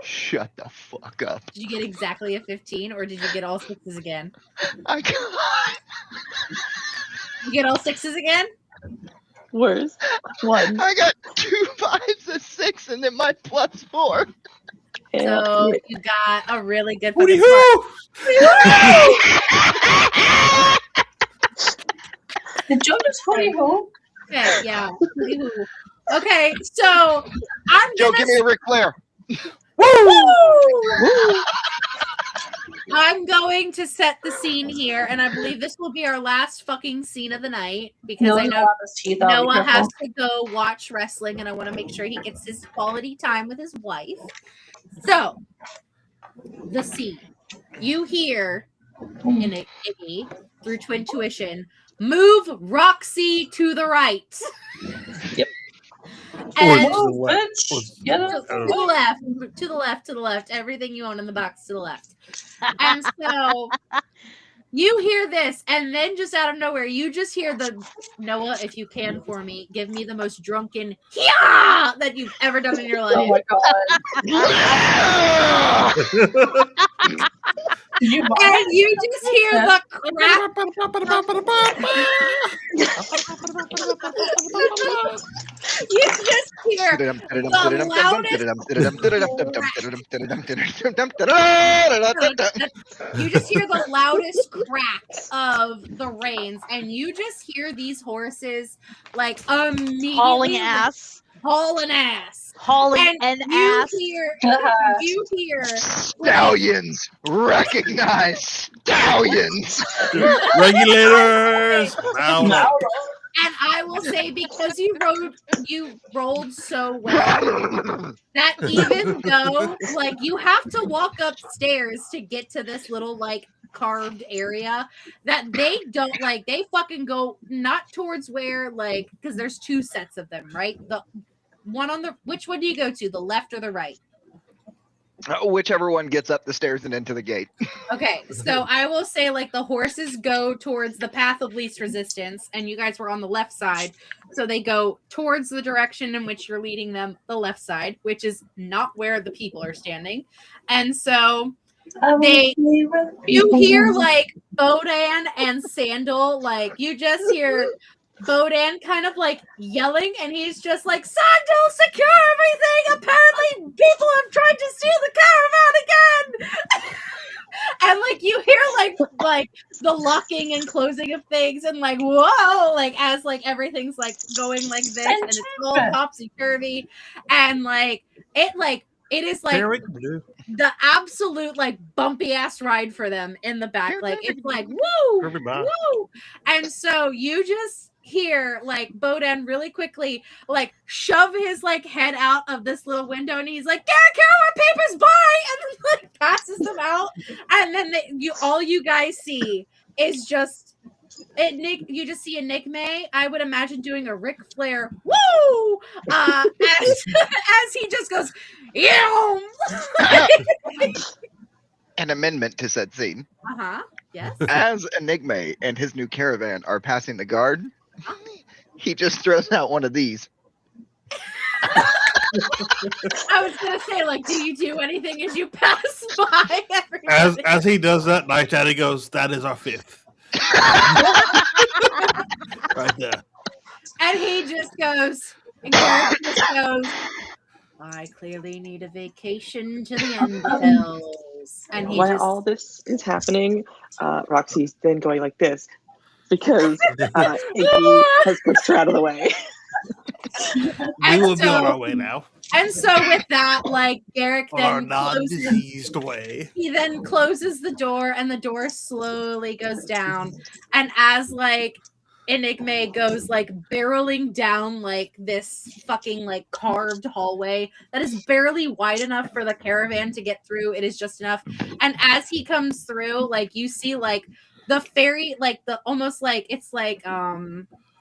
Shut the fuck up. Did you get exactly a 15, or did you get all 6s again? I got, You get all 6s again? Worse. One. I got 2 5s, a 6, and then my +4. So you got a really good Woody fucking hoo! Did Joe just hootie hoo? Okay, yeah. Okay, so I'm Joe, gonna give me a Ric Flair. I'm going to set the scene here, and I believe this will be our last fucking scene of the night because I know Noah has to go watch wrestling, and I want to make sure he gets his quality time with his wife. So, the scene. You hear in a Iggy through Twin Tuition, move Roxy to the right. Yep. And Or to the left. Bitch. Get up. to the left, to the left, to the left. Everything you own in the box to the left. And so you hear this, and then just out of nowhere, you just hear the Noah, if you can for me, give me the most drunken yeah that you've ever done in your life. Oh my god. Did you And you just hear the crap. You just hear you just hear the loudest crack of the reins, and you just hear these horses like immediately Hauling ass. hauling ass. Hauling And an you ass. hear Stallions! Recognize stallions! Regulators! Mount up. And I will say, because you rolled so well, that even though like you have to walk upstairs to get to this little like carved area, that they don't like, they fucking go not towards where, like, because there's two sets of them, right? The one on the, which one do you go to, the left or the right? Whichever one gets up the stairs and into the gate. Okay, so I will say, like, the horses go towards the path of least resistance, and you guys were on the left side, so they go towards the direction in which you're leading them, the left side, which is not where the people are standing. And so you hear like Bodan and Sandal, like you just hear Bodan kind of like yelling, and he's just like, Sandal, secure everything! Apparently people have tried to steal the caravan again! And like you hear like the locking and closing of things, and like whoa, like as like everything's like going like this, and it's all topsy-turvy, and like it is like the absolute like bumpy ass ride for them in the back. Like it's like woo, woo. And so you just hear like Bodan really quickly like shove his like head out of this little window, and he's like, "Get caravan papers, bye!" and then like passes them out, and then all you guys see is just you just see Enigme, I would imagine, doing a Ric Flair woo as he just goes, "Yum!" An amendment to said scene. Yes. As Enigme and his new caravan are passing the guard, he just throws out one of these. I was gonna say, like, do you do anything as you pass by? As he does that, Night Daddy goes, "That is our fifth." Right there. And he just goes, and Gareth just goes, "I clearly need a vacation to the end hills." And while all this is happening, Roxy's then going like this because Iggy has pushed her out of the way. We will be on our way now. And so with that, like, Garrick on our non-diseased way. He then closes the door, and the door slowly goes down. And as like Enigme goes like barreling down like this fucking like carved hallway that is barely wide enough for the caravan to get through, it is just enough. And as he comes through, like you see like the fairy, like the almost like it's like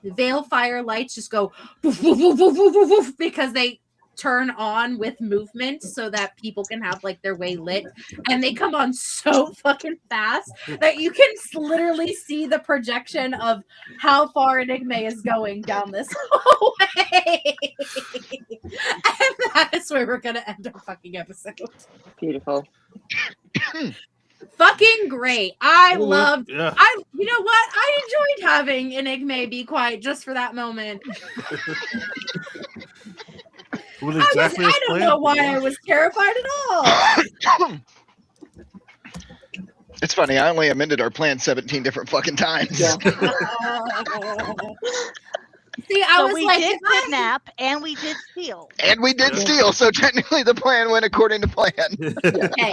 veil fire lights just go woof, woof, woof, woof, woof, woof, woof, because they turn on with movement so that people can have like their way lit, and they come on so fucking fast that you can literally see the projection of how far Enigme is going down this hallway. And that is where we're gonna end our fucking episode. Beautiful. Fucking great. I loved yeah. You know what? I enjoyed having Enigme be quiet just for that moment. I don't know why I was terrified at all. It's funny, I only amended our plan 17 different fucking times. Yeah. See, we did kidnap and we did steal. And we did steal, so technically the plan went according to plan. Okay.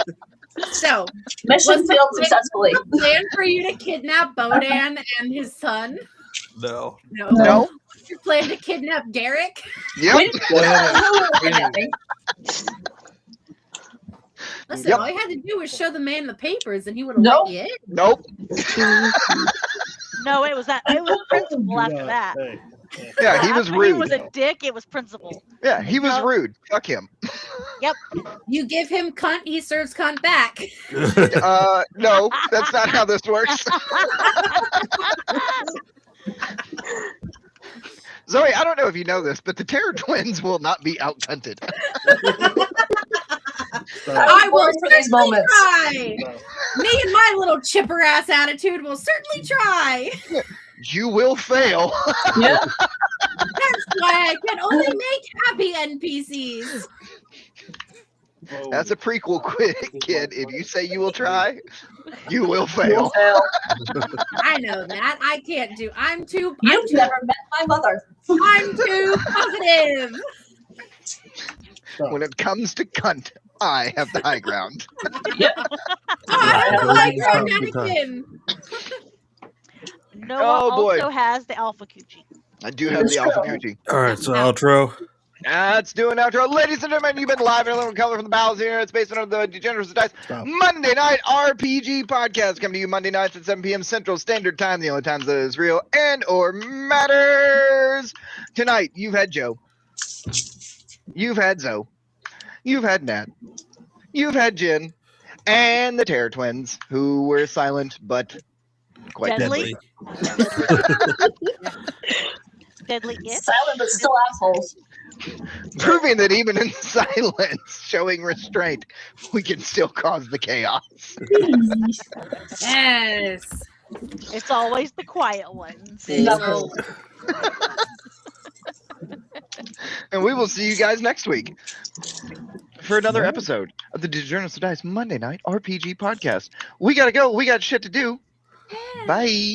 So, mission failed successfully. Was the plan for you to kidnap Bodan and his son? No. No. You plan to kidnap Garrick? Yep. Listen, all you had to do was show the man the papers, and he would have let you in. Nope. No, it was principal after that. Yeah, he was rude. He was a dick. It was principal. Yeah, he was rude. Fuck him. Yep. You give him cunt, he serves cunt back. No, that's not how this works. Zoe, I don't know if you know this, but the Terror Twins will not be out-cunted. I will for these moments. Try. Me and my little chipper ass attitude will certainly try. You will fail. Yeah. That's why I can only make happy NPCs. That's a prequel, kid. If you say you will try, you will fail. I know that. I can't do. You've never met my mother. I'm too positive. When it comes to cunt, I have the high ground. I have the high ground, Anakin. Noah also has the Alpha Coochie. I do have the awesome energy. All right, so outro. Let's do an outro. Ladies and gentlemen, you've been live in a little color from the bowels here. It's based on the Degenerates With Dice Monday Night RPG podcast. Coming to you Monday nights at 7 p.m. Central Standard Time, the only times that is real and or matters. Tonight, you've had Joe. You've had Zoe. You've had Nat. You've had Jen. And the Terror Twins, who were silent but quite deadly. Deadly-ish. Silent but still assholes. Proving that even in silence, showing restraint, we can still cause the chaos. Yes. It's always the quiet ones. No. And we will see you guys next week for another episode of the Degenerates With Dice Monday Night RPG podcast. We gotta go. We got shit to do. Bye.